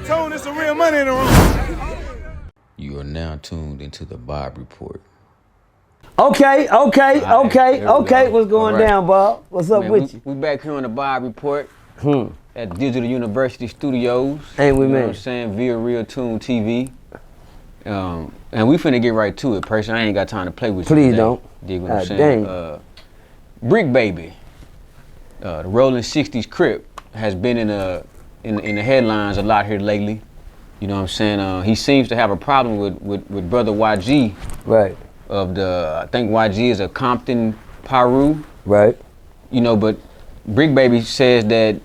tone, there's some real money in the room. You are now tuned into the Bob Report. Okay. What's going down, Bob? What's up with you? We back here on the Bob Report at Digital University Studios. Ain't we, you know man? What I'm saying? Via RealToonTV. And we finna get right to it, Percy. I ain't got time to play with you. Please don't. Dig what I'm saying? Bricc Baby, the Rolling 60s Crip, has been in the headlines a lot here lately. You know what I'm saying? He seems to have a problem with brother YG. Right. I think YG is a Compton Piru. Right. You know, but Bricc Baby says that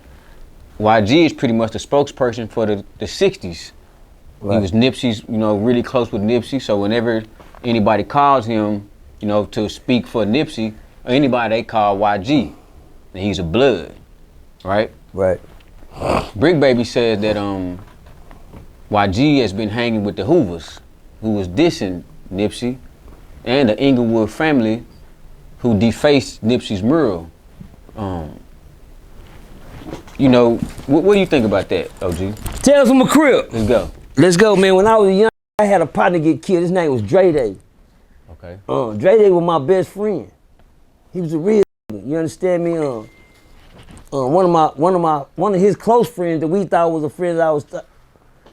YG is pretty much the spokesperson for the 60s. Right. He was Nipsey's, really close with Nipsey. So whenever anybody calls him, to speak for Nipsey, or anybody they call YG, and he's a blood, right? Right. Bricc Baby says that YG has been hanging with the Hoovers, who was dissing Nipsey, and the Inglewood family, who defaced Nipsey's mural. What do you think about that, OG? Tales from a crib. Let's go, man. When I was young, I had a partner get killed. His name was Dre Day. Okay. Dre Day was my best friend. He was a real. You understand me? One of his close friends that we thought was a friend that I was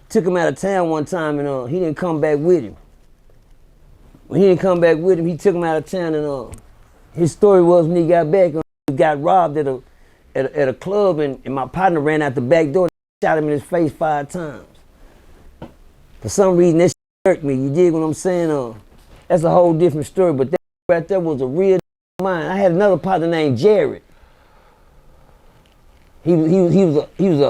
took him out of town one time, and he didn't come back with him. When he didn't come back with him, he took him out of town, and his story was when he got back, he got robbed at a club, and my partner ran out the back door and shot him in his face 5 times. For some reason, that shit hurt me. You dig what I'm saying? That's a whole different story, but that right there was a real mine. I had another partner named Jared. He was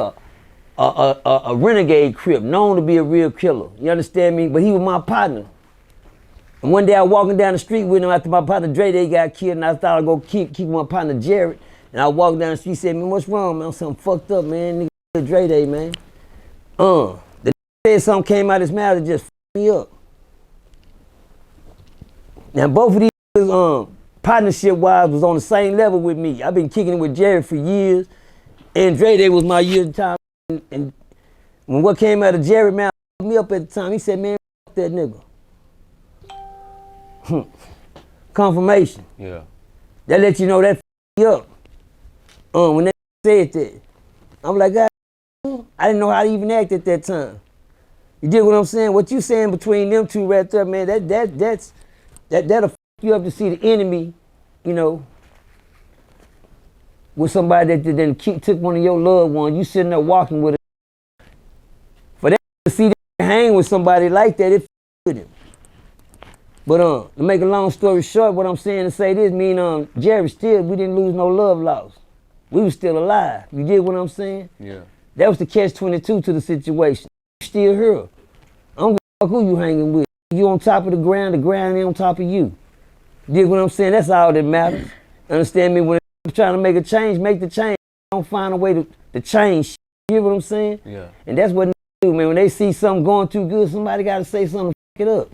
a renegade Crip, known to be a real killer. You understand me? But he was my partner. And one day I was walking down the street with him after my partner Dre Day got killed, and I thought I'd go keep my partner Jared. And I walked down the street, said, "Man, what's wrong, man? I'm something fucked up, man. Nigga, Dre Day, man." The said something came out of his mouth that just fucked me up. Now both of these partnership wise was on the same level with me. I've been kicking it with Jared for years, and Dre Day was my year at the time. And when what came out of Jared mouth fucked me up at the time, he said, "Man, fuck that nigga." Confirmation. Yeah. That let you know that fucked you up. When they said that, I'm like, God, I didn't know how to even act at that time. You dig what I'm saying? What you saying between them two right there, man, that'll fuck you up to see the enemy, with somebody that then took one of your loved ones. You sitting there walking with it. For that to see them hang with somebody like that, it fuck with him. But to make a long story short, what I'm saying to say this, me and Jerry still, we didn't lose no love lost. We was still alive. You dig what I'm saying? Yeah. That was the catch-22 to the situation. You still here. I don't give a fuck who you hanging with. You on top of the ground ain't on top of you. You dig what I'm saying? That's all that matters. Understand me? When you're trying to make a change, make the change. Don't find a way to change. You hear what I'm saying? Yeah. And that's what they do, man. When they see something going too good, somebody got to say something to fuck it up.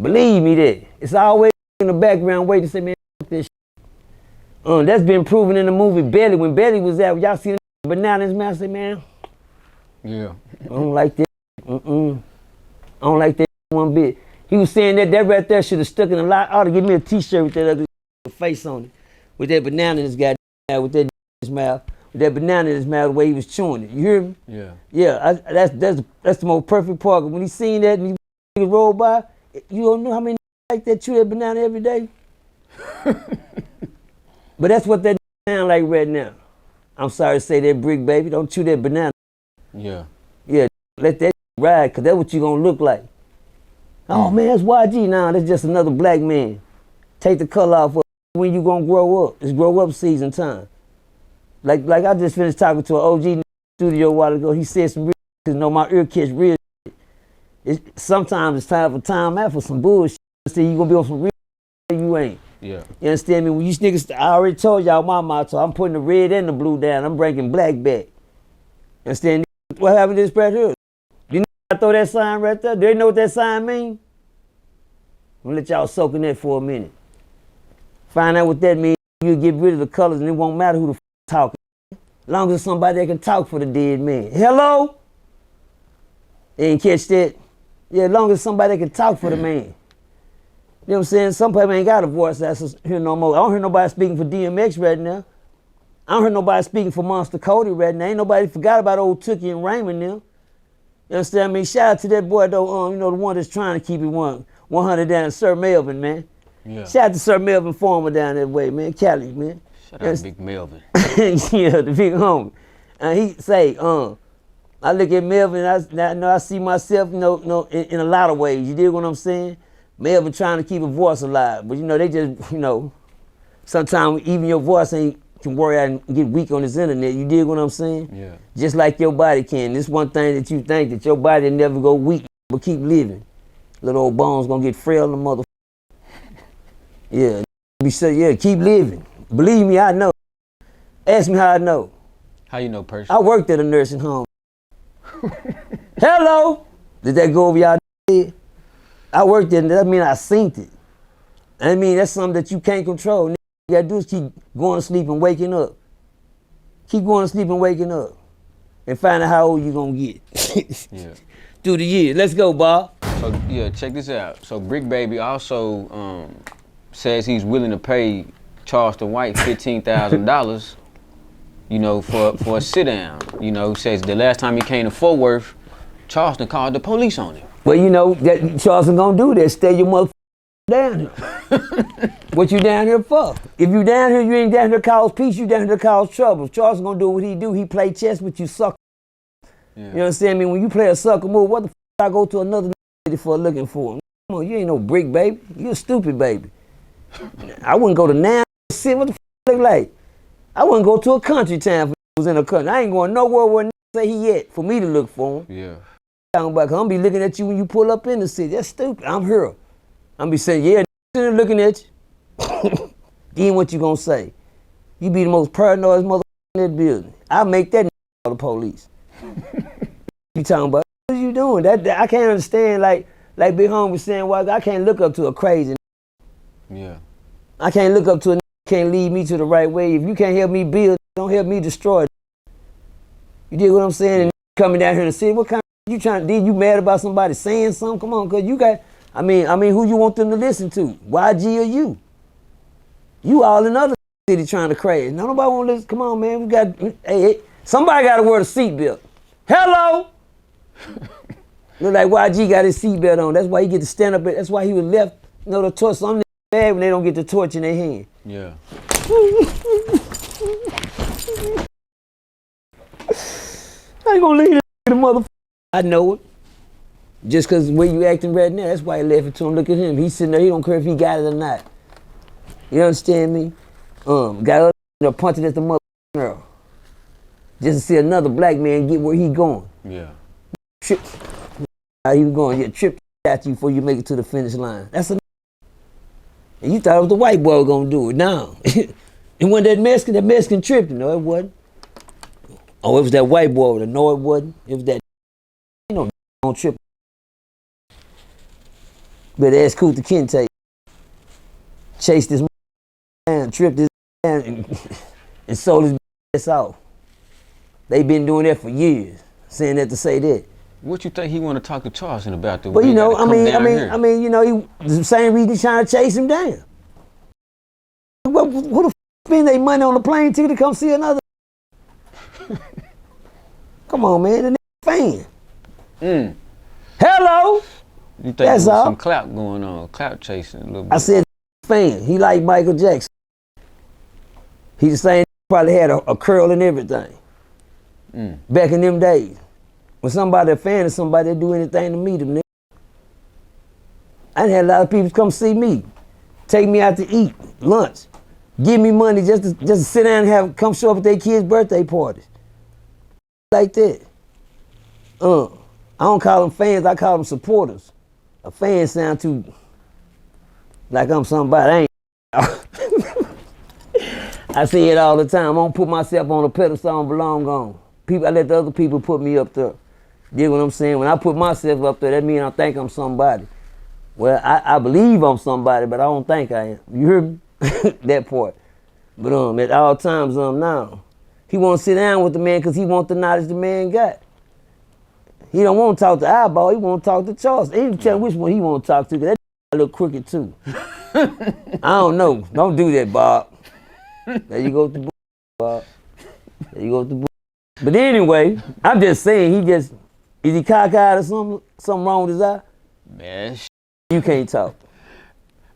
Believe me that. It's always in the background waiting to say, "Man, fuck this shit." That's been proven in the movie Belly. When Belly was out, y'all see the banana in his mouth, say, "Man, yeah, I don't like that. I don't like that one bit." He was saying that right there should have stuck in a lot. I ought to give me a t-shirt with that other face on it. With that banana in his goddamn, with that in his mouth. With that banana in his mouth, the way he was chewing it. You hear me? Yeah. Yeah, that's the most perfect part. When he seen that and he rolled by, you don't know how many like that chew that banana every day. But that's what that sound like right now. I'm sorry to say that, Bricc Baby. Don't chew that banana. Yeah. Yeah, let that ride, because that's what you gonna look like. Oh man, that's YG now. That's just another black man. Take the color off of when you gonna grow up. It's grow up season time. Like I just finished talking to an OG in the studio a while ago. He said some real shit, my ear catch real shit. Sometimes it's time for time out for some bullshit. See, you gonna be on some real shit, you ain't. Yeah. You understand me? When you niggas, I already told y'all my motto. I'm putting the red and the blue down. I'm bringing black back. You understand? What happened to this right here? You know I throw that sign right there? Do they know what that sign means? I'm gonna let y'all soak in that for a minute. Find out what that means. You get rid of the colors and it won't matter who the talking. As long as it's somebody that can talk for the dead man. Hello? They didn't catch that. Yeah, as long as somebody can talk for the man. You know what I'm saying? Some people ain't got a voice that's here no more. I don't hear nobody speaking for DMX right now. I don't hear nobody speaking for Monster Cody right now. Ain't nobody forgot about old Tookie and Raymond now. You understand me? Shout out to that boy though, you know, the one that's trying to keep it 100 down, Sir Melvin, man. Yeah. Shout out to Sir Melvin Farmer down that way, man. Cali, man. Shout out to Big Melvin. Yeah, the big homie. And he say, I look at Melvin and I see myself, you know, in a lot of ways. You dig what I'm saying? Melvin trying to keep a voice alive. But you know, they just, you know, sometimes even your voice can worry out and get weak on this internet. You dig what I'm saying? Yeah. Just like your body can. This one thing that you think that your body never go weak, but keep living. Little old bones gonna get frail in the mother. Yeah. Yeah, keep living. Believe me, I know. Ask me how I know. How you know, Percy? I worked at a nursing home. Hello? Did that go over y'all head? I worked there, that mean I synced it. I mean, that's something that you can't control. You gotta do is keep going to sleep and waking up. Keep going to sleep and waking up. And find out how old you gonna get. Yeah. Through the years. Let's go, Bob. So, yeah, check this out. So, Bricc Baby also says he's willing to pay Charleston White $15,000, you know, for a sit-down. You know, says the last time he came to Fort Worth, Charleston called the police on him. Well, you know, that Charleston gonna do that. Stay your motherfucker down here. What you down here for? If you down here, you ain't down here to cause peace, you down here to cause trouble. Charleston gonna do what he do. He play chess with you, sucker. Yeah. You understand me? When you play a sucker move, what the I go to another for looking for him? Come on, you ain't no Bricc Baby. You a stupid baby. I wouldn't go to now. See what the look like. I wouldn't go to a country town if I was in a country. I ain't going nowhere where say he at for me to look for him. Yeah. I'm gonna be looking at you when you pull up in the city. That's stupid. I'm here. I'm gonna be saying, yeah, looking at you. Then what you gonna say? You be the most paranoid motherfucker in that building. I make that call the police. You talking about? What are you doing? That I can't understand. Like Big Homie was saying, well, I can't look up to a crazy. Yeah. I can't look up to a can't lead me to the right way. If you can't help me build, don't help me destroy. You dig what I'm saying? And coming down here to see what kind of you trying to do? You mad about somebody saying something? Come on, cause you got. I mean, who you want them to listen to? YG or you? You all in other city trying to crash. Now nobody want to listen. Come on, man. We got. Hey, somebody got to wear the seatbelt. Hello. Look like YG got his seatbelt on. That's why he get to stand up. That's why he was left. You know, the torch. Some bad when they don't get the torch in their hand. Yeah. I ain't gonna leave the motherfucker. I know it. Just cause the way you acting right now, that's why he left it to him. Look at him. He's sitting there, he don't care if he got it or not. You understand me? Got up punching at the mother girl. Just to see another black man get where he going. Yeah. Trip. How he was going, yeah, trip at you before you make it to the finish line. That's a and you thought it was the white boy gonna do it. No. It wasn't that Mexican tripped. No, it wasn't. Oh, it was that white boy. No, it wasn't. It was that don't trip. But ask Kuta Kinte. Chased this man, tripped this man, and sold his ass off. They been doing that for years, saying that to say that. What you think he want to talk to Charleston about? Well, you know, I mean, you know, the same reason he's trying to chase him down. Who the f spend their money on the plane ticket to come see another? Come on, man, the fan. Hello. You think there's some clout going on, clout chasing a little bit? I said fan. He like Michael Jackson. He the same probably had a curl and everything. Back in them days. When somebody a fan of somebody, they do anything to meet them, nigga. I done had a lot of people come see me, take me out to eat, lunch, give me money just to sit down and come show up at their kids' birthday parties. Like that. I don't call them fans, I call them supporters. A fan sound too like I'm somebody. I say it all the time. I don't put myself on a pedestal I don't belong on. I let the other people put me up there. You know what I'm saying? When I put myself up there, that means I think I'm somebody. Well, I believe I'm somebody, but I don't think I am. You hear me? That part. But at all times, now, he want to sit down with the man because he want the knowledge the man got. He don't want to talk to Eyeball. He want to talk to Charleston. He didn't tell him which one he want to talk to. Cause that look crooked too. I don't know. Don't do that, Bob. There you go with the Bob. There you go with the. But anyway, I'm just saying. Is he cockeyed or something? Something wrong with his eye? Man, you can't talk.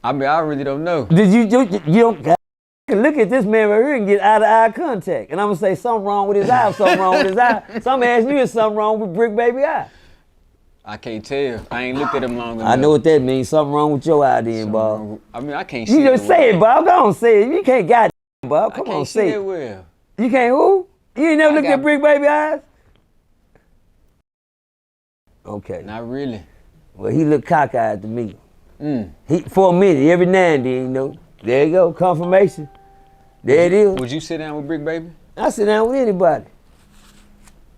I mean, I really don't know. Did you don't look at this man right here and get out of eye contact, and I'm gonna say something wrong with his eye. Something wrong with his eye. So I'm asking you, is something wrong with Bricc Baby eye? I can't tell. I ain't looked at him long enough. I know what that means. Something wrong with your eye, then, Bob. I mean, I can't see. You just say it, Bob. Go on, say it. You can't goddamn, Bob. Come on, say it. Well. You can't who? You ain't never looked at Bricc Baby eyes? Okay. Not really. Well, he looked cockeyed to me. He for a minute, every now and then, you know. There you go, confirmation. There it is. Would you sit down with Bricc Baby? I sit down with anybody.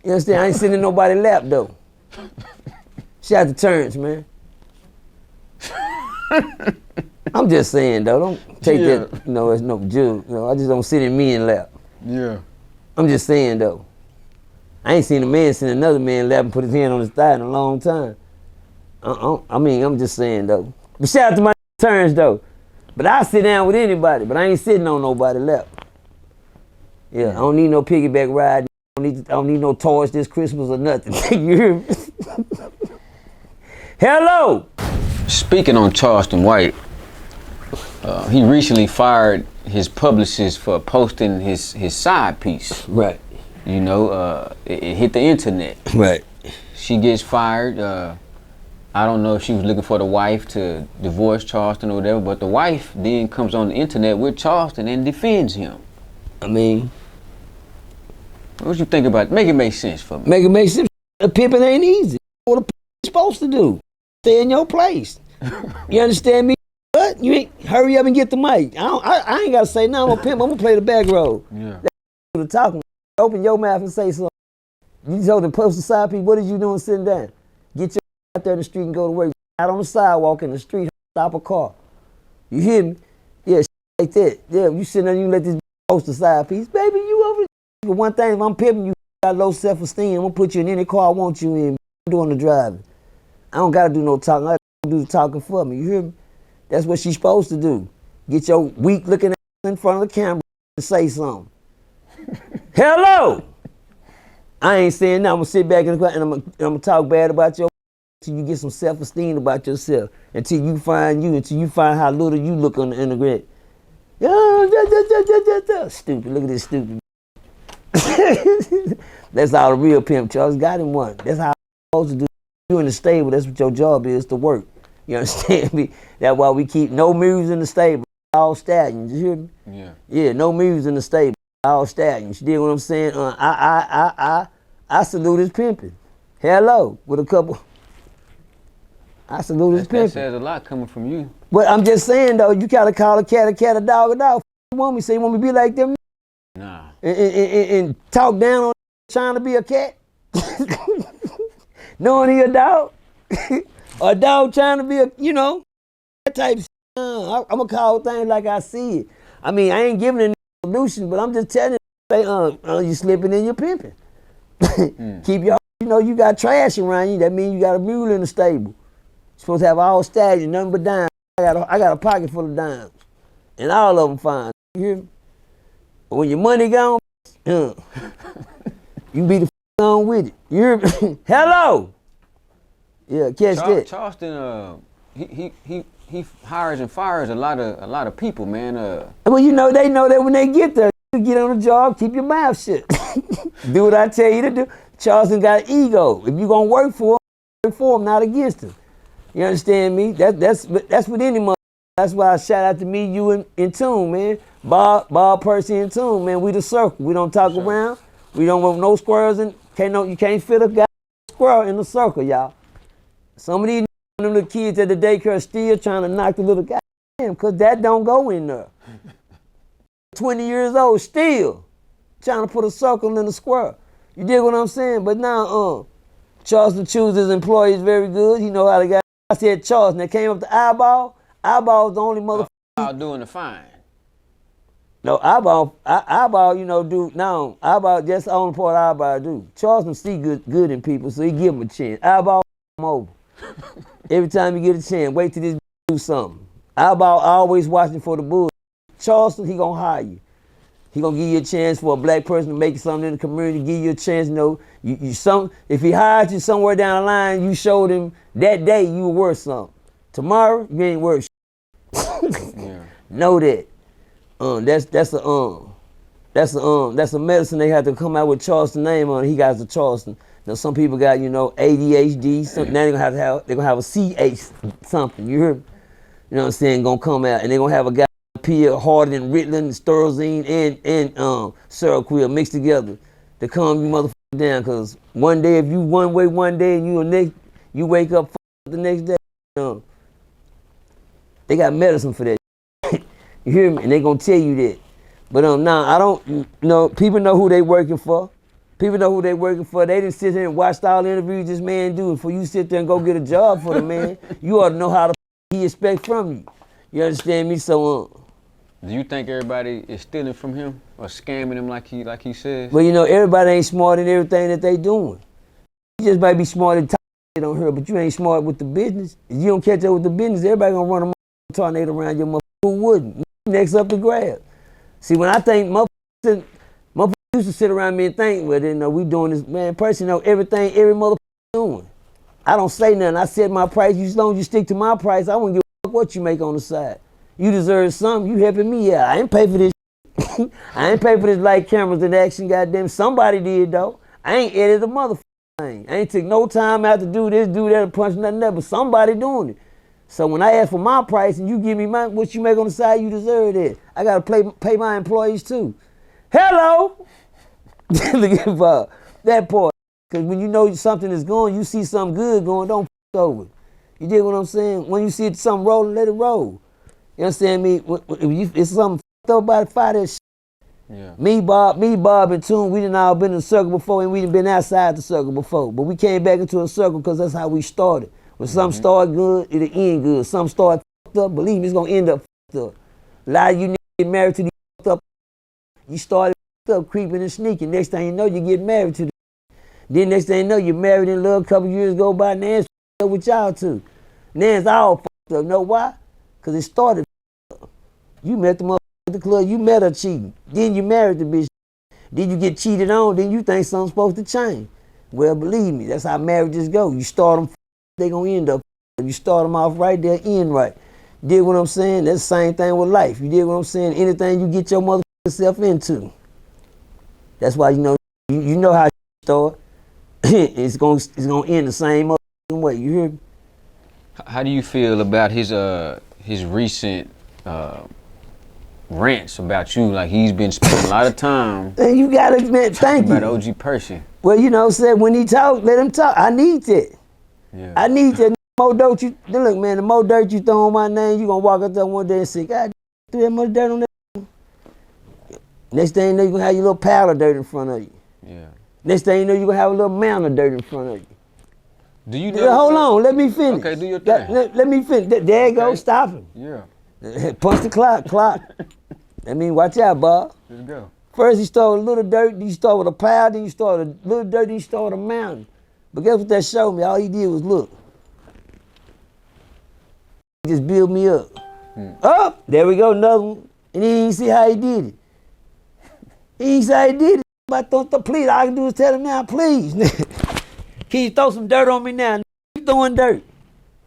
You understand? I ain't sitting in nobody's lap though. Shout out to Terence, man. I'm just saying though, don't take that, you know, as no judge. You know, I just don't sit in men's lap. Yeah. I'm just saying though. I ain't seen a man sit in another man's lap and put his hand on his thigh in a long time. I mean, I'm just saying though. But shout out to my Terence though. But I sit down with anybody, but I ain't sitting on nobody's lap. Yeah, I don't need no piggyback ride. I don't need no toys this Christmas or nothing. You hear me? Hello! Speaking on Charleston White, he recently fired his publicist for posting his side piece. Right. You know, it hit the internet. Right. She gets fired. I don't know if she was looking for the wife to divorce Charleston or whatever, but the wife then comes on the internet with Charleston and defends him. I mean, what you think about it? Make it make sense for me. Make it make sense. Pimping ain't easy. What a pimp supposed to do? Stay in your place. You understand me? But you ain't hurry up and get the mic. I ain't gotta say no. I'm a pimp. I'm gonna play the back road. Yeah. That's talking. Open your mouth and say something. You told them post the side piece. What are you doing sitting down? Get your out there in the street and go to work. Out on the sidewalk in the street, stop a car. You hear me? Yeah, like that. Yeah, you sitting there, you let this post the side piece. Baby, you over there. One thing, if I'm pimping you, got low self-esteem, I'm gonna put you in any car I want you in. I'm doing the driving. I don't gotta do no talking. I gotta do the talking for me. You hear me? That's what she's supposed to do. Get your weak looking ass in front of the camera and say something. Hello! I ain't saying nothing. I'm gonna sit back in the car and I'm gonna talk bad about your until you get some self-esteem about yourself. Until you find how little you look on the internet. Stupid, look at this stupid. That's how the real pimp Charles got him one. That's how I'm supposed to do. You in the stable, that's what your job is, to work. You understand me? That's why we keep no moves in the stable, all stallions. You hear me? Yeah. Yeah, no moves in the stable, all stallions. You dig what I'm saying? I salute his pimping. Hello, with a couple. I salute his pimping. That says a lot coming from you. But I'm just saying though, you gotta call a cat, a dog, a dog. You want me? Say you want me to be like them? Nah. And talk down on trying to be a cat? Knowing he a dog? Or a dog trying to be a, you know, that type of shit. I'm gonna call things like I see it. I mean, I ain't giving a solution, but I'm just telling you, you slipping in your pimping. Keep your, you know, you got trash around you. That means you got a mule in the stable. You're supposed to have all stallions, nothing but dimes. I got a pocket full of dimes. And all of them fine. You hear me? But when your money gone, you be the on with it. You hear me? Hello! Yeah, catch that. Charleston, he hires and fires a lot of people, man. Well, you know, they know that when they get there, you get on the job, keep your mouth shut. Do what I tell you to do. Charleston got an ego. If you gonna work for him, not against him. You understand me? That's what any mother. That's why I shout out to me, you, and Tune, man. Bob, Percy, and Tune, man. We the circle. We don't talk around. We don't want no squirrels in. You can't fit a guy squirrel in the circle, y'all. Some of these little kids at the daycare still trying to knock the little guy in, because that don't go in there. 20 years old, still trying to put a circle in the squirrel. You dig what I'm saying? But now, Charleston chooses his employees very good. He know how to get. I said Charleston. That came up to Eyeball. Eyeball was the only motherfucker. Eyeball doing the fine. No, eyeball, you know, do no. Eyeball, that's the only part eyeball do. Charleston see good in people, so he give him a chance. Eyeball him over. Every time you get a chance, wait till this do something. Eyeball always watching for the bull. Charleston, he gonna hire you. He gonna give you a chance for a black person to make something in the community, give you a chance, you know, if he hired you somewhere down the line, you showed him that day you were worth something. Tomorrow, you ain't worth shit. Yeah. Know that. That's a medicine they have to come out with Charleston name on it. He got the Charleston. Now some people got, you know, ADHD, now they're gonna have a CH something, you heard me? You know what I'm saying, gonna come out and they're gonna have a guy Pia harder than Ritalin, Sterozine, and Seroquel mixed together to calm you motherfucker down. Cause one day if you one way one day and you wake up the next day, they got medicine for that. You hear me? And they gonna tell you that. But nah, I don't, you know, people know who they working for. People know who they working for. They didn't sit here and watch all the interviews this man do. For you sit there and go get a job for the man, you ought to know how he expect from you. You understand me? So do you think everybody is stealing from him or scamming him like he says? Well, you know, everybody ain't smart in everything that they doing. You just might be smart in talking on her, but you ain't smart with the business. If you don't catch up with the business, everybody gonna run a tornado around your motherfucker. Who wouldn't? Next up to grab. See, when I think motherfuckers used to sit around me and think, well, then we doing this, man, Percy know everything every motherfucker doing. I don't say nothing. I set my price. As long as you stick to my price, I won't give a fuck what you make on the side. You deserve something. You helping me out. I ain't pay for this. I ain't pay for this light cameras and action. Goddamn, somebody did though. I ain't edited a motherfucking thing. I ain't took no time out to do this, do that, and punch nothing there. But somebody doing it. So when I ask for my price and you give me what you make on the side, you deserve it. I gotta pay my employees too. Hello. Look at that part. Because when you know something is going, you see something good going, don't f over. You dig what I'm saying? When you see something rolling, let it roll. You understand me? If it's something f***ed up about it, fire that shit. Yeah. Me, Bob, and Toon, we done all been in a circle before and we done been outside the circle before. But we came back into a circle because that's how we started. When something start good, it'll end good. Something start f***ed up, believe me, it's gonna end up f***ed up. A lot of you niggas get married to these f***ed up. You started f***ed up, creeping and sneaking. Next thing you know, you get married to them. Then next thing you know, you're married in love, a couple years go by, now it's f***ed up with y'all too. Now it's all f***ed up. Know why? Because it started f***ed up. You met the motherfucker at the club, you met her cheating. Then you married the bitch. Then you get cheated on, then you think something's supposed to change. Well, believe me, that's how marriages go. You start them, they gonna end up. If you start them off right, they'll end right. You dig what I'm saying? That's the same thing with life. You dig what I'm saying? Anything you get your motherfucking self into. That's why you know how start. it's gonna end the same motherfucking way. You hear me? How do you feel about his recent rants about you? Like he's been spending a lot of time. And you gotta admit, thank you. About OG Percy. Well, you know what I'm saying? When he talk, let him talk. I need that. Yeah. I need that. More dirt you look, man. The more dirt you throw on my name, you gonna walk up there one day and say, God, threw that much dirt on that. Next thing you know, you gonna have your little pile of dirt in front of you. Yeah. Next thing you know, you gonna have a little mound of dirt in front of you. Do you know? Hold on, let me finish. Okay, do your thing. Let me finish. There you go. Stop him. Yeah. Punch the clock. I mean, watch out, Bob. Let's go. First you start with a little dirt, then you start with a pile, then you start with a little dirt, then you start with a mountain. But guess what that showed me? All he did was look. He just build me up. Oh, there we go, another one. And he didn't see how he did it. He didn't see how he did it. But please, all I can do is tell him now, please. Can you throw some dirt on me now? You throwing dirt.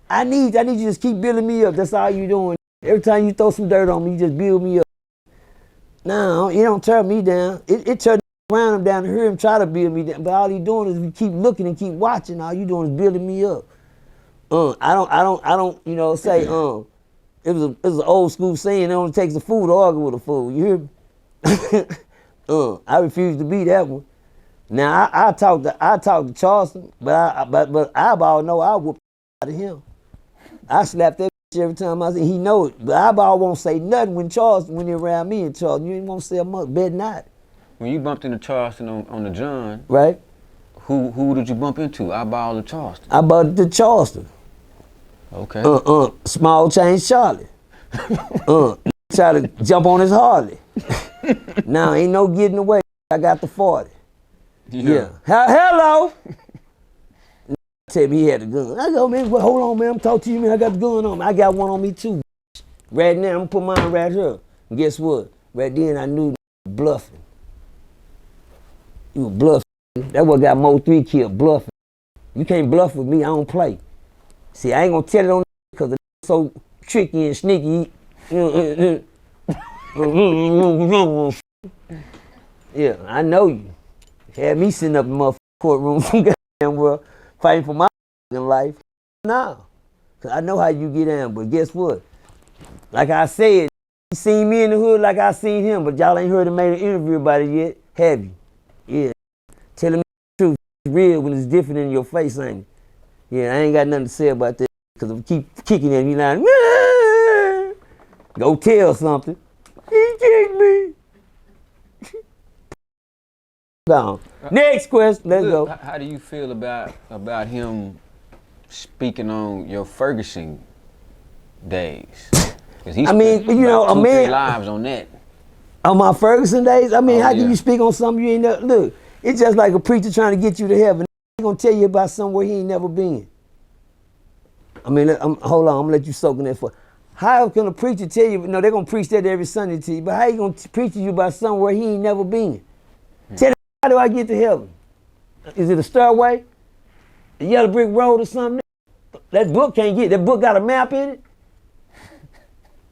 I need you to just keep building me up. That's all you doing. Every time you throw some dirt on me, you just build me up. No, you don't tear me down. It turned around him down to hear him try to build me down. But all he doing is we keep looking and keep watching. All you doing is building me up. I don't, you know, say, it was an old school saying, it only takes a fool to argue with a fool. You hear me? I refuse to be that one. Now I talk to Charleston, but Eyeball know I whoop out of him. I slap that bitch every time I see he know it. But Eyeball won't say nothing when he around me and Charleston. You ain't won't say a much, bet not. When you bumped into Charleston on the John, right? Who did you bump into? Eyeball or Charleston? I bumped into Charleston. Okay. Small change Charlie. try to jump on his Harley. Now ain't no getting away. I got the 40. Yeah. Hello. Tell me he had the gun. I go, man, well, hold on, man. I'm talking to you, man. I got the gun on me. I got one on me too. Right now, I'm gonna put mine right here. And guess what? Right then, I knew bluffing. You was bluffing. That what got Mo 3 killed, bluffing. You can't bluff with me. I don't play. See, I ain't gonna tell it on because it's so tricky and sneaky. Yeah, I know you. Had me sitting up in the motherfucking courtroom from goddamn world fighting for my life. Nah, cause I know how you get down. But guess what? Like I said, you seen me in the hood like I seen him, but y'all ain't heard him made an interview about it yet, have you? Yeah, telling me the truth. It's real when it's different in your face, ain't it? Yeah, I ain't got nothing to say about that because I keep kicking at me like, go tell something. He kicked me. Gone. Next question. Let's go. How do you feel about him speaking on your Ferguson days? Because he spent you know, a 2-3 man lives on that. On my Ferguson days, I mean, how yeah. can you speak on something you ain't never look? It's just like a preacher trying to get you to heaven. He gonna tell you about somewhere he ain't never been. I mean, hold on, I'm gonna let you soak in that for. How can a preacher tell you? No, they're gonna preach that every Sunday to you, but how you gonna preach to you about somewhere he ain't never been? Tell him, how do I get to heaven? Is it a stairway? A yellow brick road or something? That book can't get. That book got a map in it.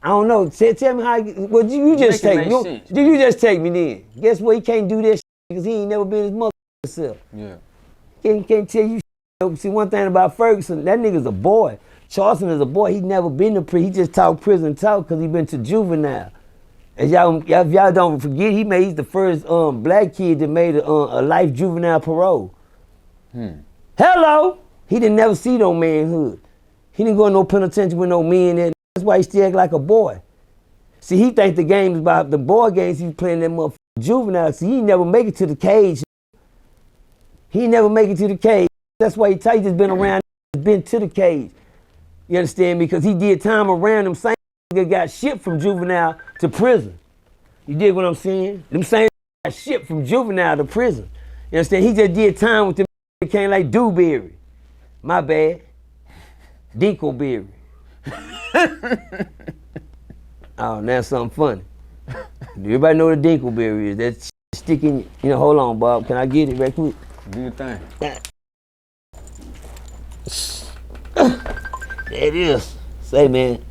I don't know. Tell me how. Well, you just take me. You just take me then. Guess what? He can't do that because he ain't never been his mother self. Yeah. Can't tell you. See, one thing about Ferguson, that nigga's a boy. Charleston is a boy. He never been to prison. He just talk prison talk because he been to juvenile. As if y'all don't forget, he's the first black kid that made a life juvenile parole. Hello. He didn't never see no manhood. He didn't go to no penitentiary with no men in. That's why he still act like a boy. See, he think the game is about the boy games he's playing that motherfucking juvenile. See, he never make it to the cage. He never make it to the cage. That's why he just been around, been to the cage. You understand me? Because he did time around them same niggas got shipped from juvenile to prison. You dig what I'm saying? Them same got shipped from juvenile to prison. You understand? He just did time with them that came like Dewberry. My bad. Dinkleberry. Oh, now something funny. Everybody know what a Dinkleberry is. That's sticking, hold on, Bob. Can I get it right quick? Do your thing. There it is. Say, man,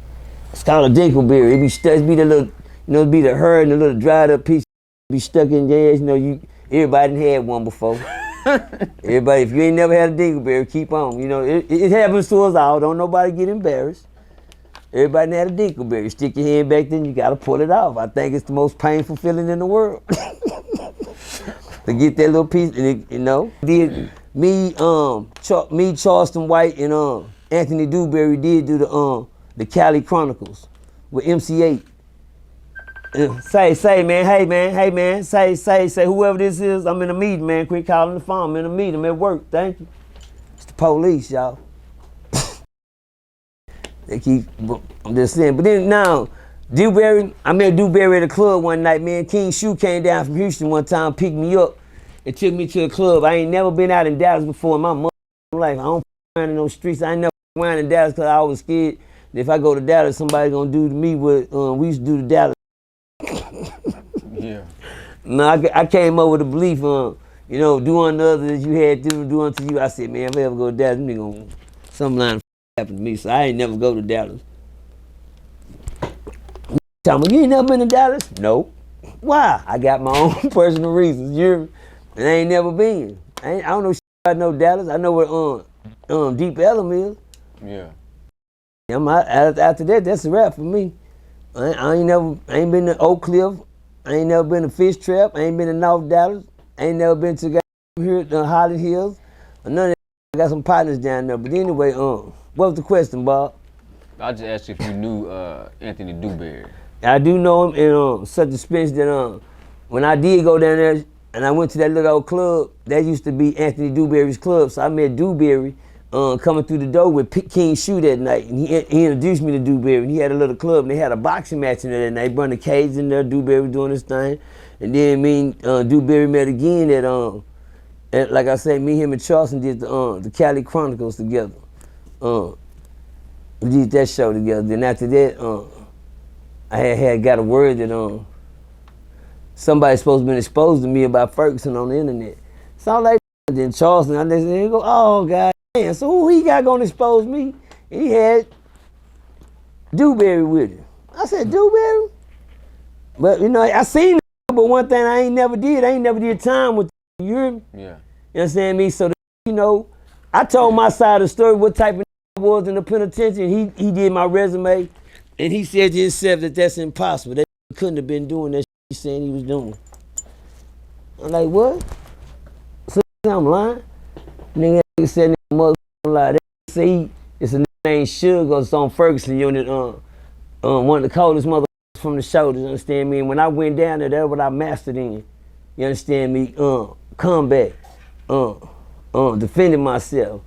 it's called a Dinkleberry. It be the little, it be the herd and the little dried up piece be stuck in your ass. Everybody done had one before. Everybody, if you ain't never had a Dinkleberry, keep on. It happens to us all. Don't nobody get embarrassed. Everybody had a Dinkleberry. Stick your hand back, then you gotta pull it off. I think it's the most painful feeling in the world. To get that little piece, me, Charleston White, and Anthony Dewberry did do the Cali Chronicles with MC8. Say, man, hey, man, say, whoever this is, I'm in a meeting, man. Quit calling the phone. I'm in a meeting. I'm at work. Thank you. It's the police, y'all. I'm just saying. But then now, Dewberry, I met Dewberry at a club one night, man. King Shoe came down from Houston one time, picked me up, and took me to a club. I ain't never been out in Dallas before in my life. I don't around in those streets. I ain't never around in Dallas because I was scared that if I go to Dallas, somebody gonna do to me what we used to do to Dallas. Yeah. No, I came up with a belief on, do unto others as you had to do unto you. I said, man, if I ever go to Dallas, something line happen to me, so I ain't never go to Dallas. Tell me, you ain't never been to Dallas? No. Why? I got my own personal reasons. And I ain't never been. I don't know shit about no Dallas. I know where Deep Ellum is. Yeah. After that, that's a wrap for me. I ain't been to Oak Cliff. I ain't never been to Fish Trap. I ain't been to North Dallas. I ain't never been to here at Holly Hills. None of that. I got some partners down there. But anyway, what was the question, Bob? I just asked you if you knew Anthony Dewberry. I do know him in such a sense that when I did go down there and I went to that little old club, that used to be Anthony Dewberry's club. So I met Dewberry coming through the door with King Shoe that night, and he introduced me to Dewberry. And he had a little club, and they had a boxing match in there that night. Brought the cage in there, Dewberry doing his thing, and then me and Dewberry met again at like I said, me, him, and Charleston did the Cali Chronicles together. We did that show together. Then after that, I had got a word that somebody's supposed to been exposed to me about Ferguson on the internet. So I'm like, then Charleston, I just go, oh God. Man, so who he got gonna expose me? And he had Dewberry with him. I said, Dewberry? But you know, I seen him, but one thing I ain't never did time with you. You hear me? Yeah. You understand me? So, you know, I told my side of the story, what type of I was in the penitentiary. He did my resume, and he said to himself that that's impossible. That couldn't have been doing that shit he's saying he was doing. I'm like, what? So I'm lying? Nigga said, motherfucker lie. They say it's a nigga named Sugar, it's on Ferguson unit, one of the coldest motherfuckers from the shoulders, you understand me? And when I went down there, that's what I mastered in. You understand me? Combat, defending myself.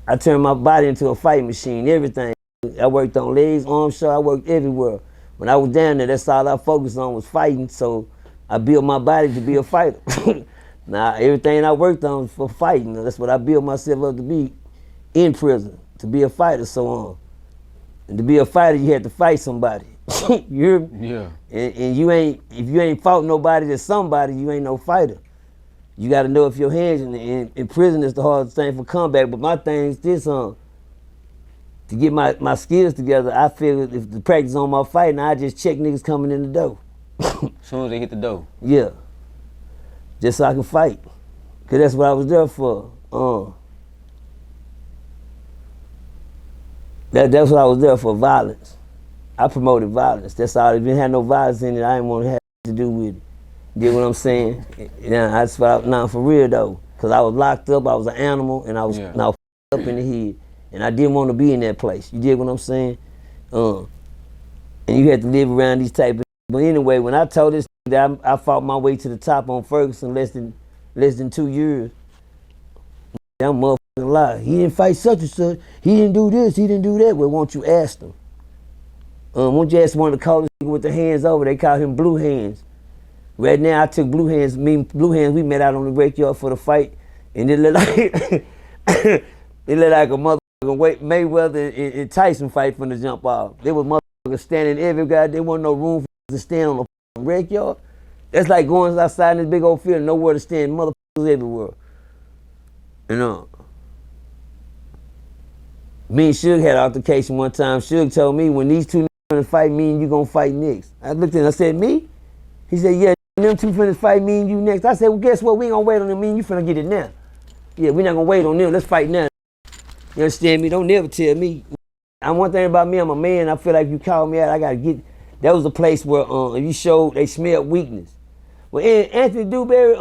I turned my body into a fight machine, everything. I worked on legs, arms, shoulder, I worked everywhere. When I was down there, that's all I focused on was fighting, so I built my body to be a fighter. Now, everything I worked on was for fighting. That's what I built myself up to be in prison, to be a fighter, so on. And to be a fighter, you had to fight somebody. You hear me? Yeah. And you ain't, if you ain't fought nobody that's somebody, you ain't no fighter. You gotta know if your hands in prison is the hardest thing for comeback. But my thing is this, to get my skills together, I feel if the practice on my fighting, I just check niggas coming in the door. As soon as they hit the door. Yeah. Just so I can fight. Cause that's what I was there for. That's what I was there for, violence. I promoted violence. That's all. If you didn't have no violence in it, I didn't want to have to do with it. Get what I'm saying? Yeah, that's what now for real though. Cause I was locked up, I was an animal, and I was up in the head. And I didn't want to be in that place. You dig what I'm saying? And you had to live around these type of. But anyway, when I told this that I fought my way to the top on Ferguson less than 2 years, that motherfucking lie. He didn't fight such and such. He didn't do this. He didn't do that. Well, won't you ask them? Won't you ask one of the coldest with the hands over? They call him Blue Hands. Right now, I took Blue Hands. Me and Blue Hands, we met out on the backyard for the fight, and it looked like it looked like a motherfucking Mayweather and Tyson fight from the jump off. There was motherfuckers standing every guy. There wasn't no room for to stand on the backyard. That's like going outside in this big old field and nowhere to stand. Motherfuckers everywhere. You know. Me and Suge had an altercation one time. Suge told me, when these two niggas gonna fight, me and you gonna fight next. I looked at him, I said, me? He said, yeah, them two finna fight me and you next. I said, well, guess what? We ain't gonna wait on them. Me and you finna get it now. Yeah, we not gonna wait on them. Let's fight now. You understand me? Don't never tell me. One thing about me, I'm a man. I feel like you call me out, I gotta get. That was a place where if you showed, they smelled weakness. Well, Anthony Dewberry,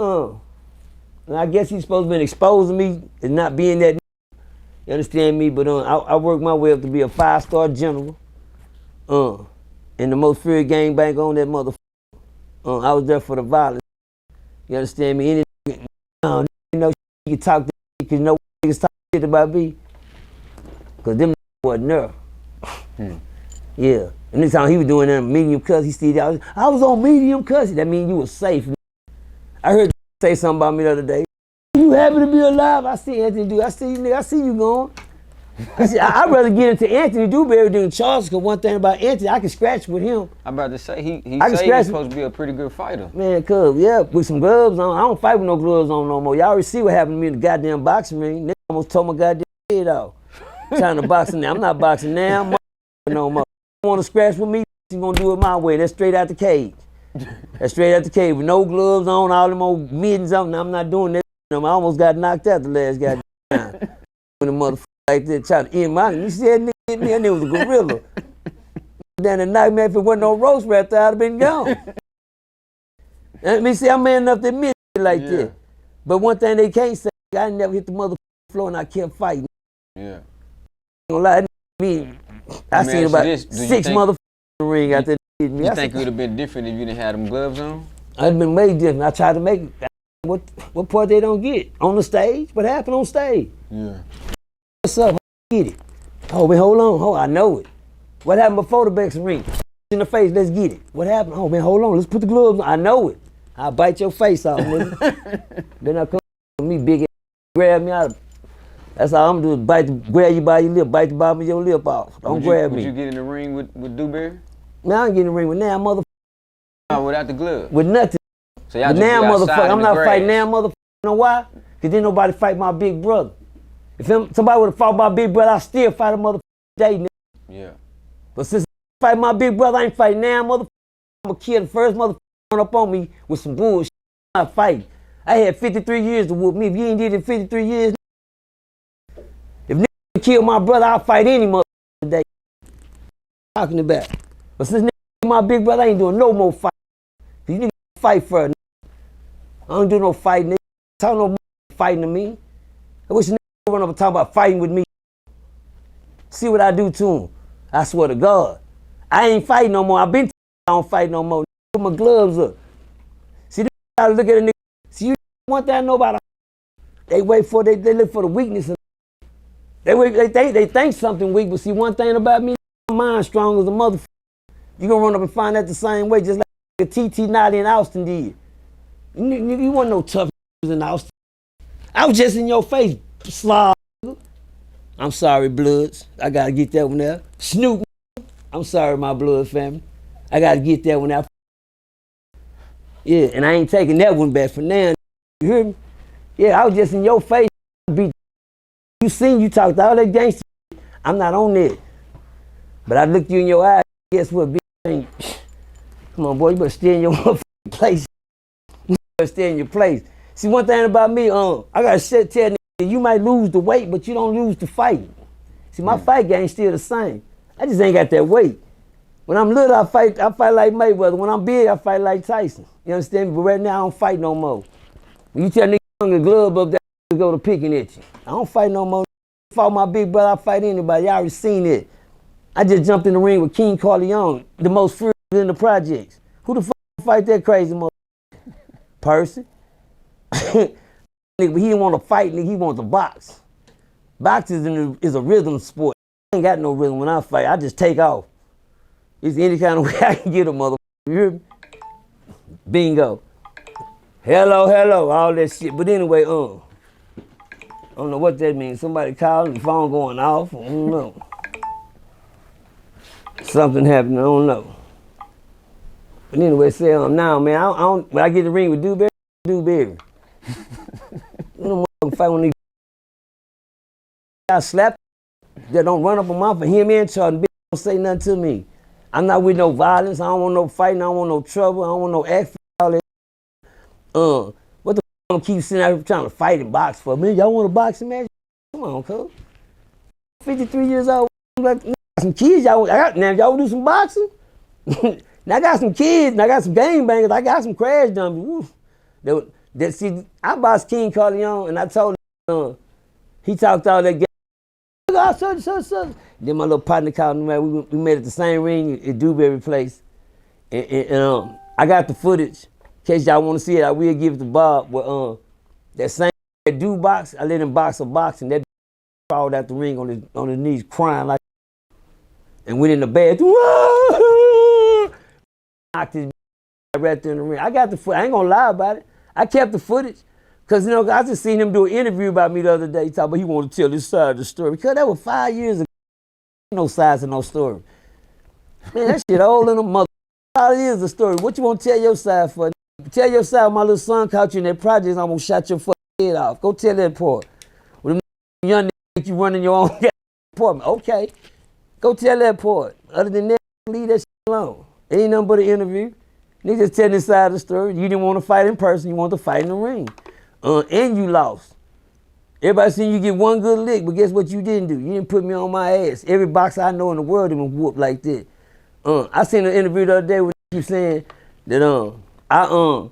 I guess he's supposed to be exposing me and not being that. You understand me? But I worked my way up to be a 5-star general. And the most feared gangbang on that motherfucker. I was there for the violence. You understand me? You know, you can talk to me because you know niggas talk shit about me. Because them wasn't there. Yeah. And this time he was doing that medium cuss. He still, I was on medium cuss. That means you was safe. I heard you say something about me the other day. You happy to be alive? I see Anthony Dewberry. I see you, nigga. I see you going. I said, I'd rather get into Anthony Dewberry than Charles, because one thing about Anthony, I can scratch with him. I'm about to say, he he's supposed to be a pretty good fighter. Man, cuz, yeah, with some gloves on. I don't fight with no gloves on no more. Y'all already see what happened to me in the goddamn boxing ring. Nigga almost tore my goddamn head off. Trying to boxing now. I'm not boxing now. I'm no more. You want to scratch with me, you gonna do it my way. That's straight out the cage. That's straight out the cage with no gloves on, all them old mittens on. I'm not doing that. I almost got knocked out the last goddamn time. When the motherfucker like that tried to end my, you see that nigga hit me, and it was a gorilla. Then the night, man, if it wasn't no roast right there, I'd have been gone. Let me see, I'm man enough to admit it like that. But one thing they can't say, I never hit the motherfucking floor and I kept fighting. Yeah. Don't lie, I seen about 6 motherfuckers in the ring out there hit me. You think it would have been different if you didn't have them gloves on? I'd have been way different. I tried to make it. What part they don't get? On the stage? What happened on stage? Yeah. what's up? Get it. Oh, man, hold on. Oh, I know it. What happened before the boxing ring? In the face, let's get it. What happened? Oh, man, hold on. Let's put the gloves on. I know it. I'll bite your face off, nigga. Then I come with me, big ass, grab me out of. That's all I'm doing. Grab you by your lip, bite the bottom of your lip off. Don't grab me. Would you get in the ring with Dewberry? Man, I ain't getting in the ring with now, motherfucker. No, without the glove. With nothing. So y'all but just now, motherfucker, I'm not grass. fighting now, motherfucker. You know why? Because didn't nobody fight my big brother. If somebody would have fought my big brother, I'd still fight a motherfucker today, nigga. Yeah. But since I fight my big brother, I ain't fighting now, motherfucker. I'm gonna kill the first motherfucker run up on me with some bullshit. I'm not fighting. I had 53 years to whoop me. If you ain't did it in 53 years, if nigga kill my brother, I'll fight any motherfucker today. Talking about. But since nigga my big brother, I ain't doing no more fighting. You niggas fight for a nigga. I don't do no fighting, nigga. Talk no more fighting to me. I wish a nigga run up and talk about fighting with me. See what I do to him. I swear to God. I ain't fighting no more. I don't fight no more. Put my gloves up. See, they gotta look at a nigga. See, you one thing I know about they wait for, they look for the weakness. They think something weak, but see, one thing about me, my mind strong as a motherfucker. You gonna run up and find that the same way, just like TT Naughty and Austin did. You wasn't no tough in Austin. I was just in your face, slob. I'm sorry, Bloods. I gotta get that one there. Snoop. I'm sorry, my Blood family. I gotta get that one out. Yeah, and I ain't taking that one back for now. You hear me? Yeah, I was just in your face. You seen you talked all that gangster. I'm not on that. But I looked you in your eyes. Guess what, bitch? Come on, boy, you better stay in your motherfucking place. You better stay in your place. See, one thing about me, I gotta tell niggas, you might lose the weight, but you don't lose the fight. See, my fight game still the same. I just ain't got that weight. When I'm little, I fight like Mayweather. When I'm big, I fight like Tyson. You understand me? But right now, I don't fight no more. When you tell niggas hung a glove up there, to go to picking at you. I don't fight no more. I fought my big brother, I fight anybody. Y'all already seen it. I just jumped in the ring with King Corleone, the most feared in the projects. Who the fuck fight that crazy mother? Percy. Nigga, he didn't want to fight, nigga, he wants to box. Boxing is a rhythm sport. I ain't got no rhythm when I fight. I just take off. It's any kind of way I can get a motherfucker. You hear me? Bingo. Hello, all that shit. But anyway, I don't know what that means. Somebody calling, the phone going off. I don't know. Something happened, I don't know. But anyway, say now, man, I don't, when I get in the ring with Dewberry. You know, motherfucking fight when these I slap that don't run up on my for him and Charleston, bitch, don't say nothing to me. I'm not with no violence. I don't want no fighting. I don't want no trouble. I don't want no act all that. What the f*** I'm gonna keep sitting out here trying to fight and box for? Man, y'all want a boxing match? Come on, cuz. 53 years old. Like, I got some kids. Now y'all do some boxing? Now I got some kids. And I got some game bangers. I got some crash dummies. See, I boxed King Corleone and I told him, he talked all that game. Then my little partner called me, man. We met at the same ring at Dewberry place. And I got the footage. In case y'all want to see it, I will give it to Bob. But that same dude box, I let him box a box, and that crawled out the ring on his knees, crying like, and went in the bathroom. Knocked his right there in the ring. I got the footage. I ain't gonna lie about it. I kept the footage. Because, you know, I just seen him do an interview about me the other day. He talking about he wanted to tell this side of the story. Because that was 5 years ago. No sides of no story. Man, that shit old in a mother. 5 years of story. What you want to tell your side for? Tell your side my little son caught you in that project, I'm going to shot your fucking head off. Go tell that part. When them young niggas you running your own apartment. Okay. Go tell that part. Other than that, leave that shit alone. It ain't nothing but an interview. Niggas just telling this side of the story. You didn't want to fight in person. You want to fight in the ring. And you lost. Everybody seen you get one good lick, but guess what you didn't do? You didn't put me on my ass. Every boxer I know in the world didn't whoop like that. I seen an interview the other day with you saying that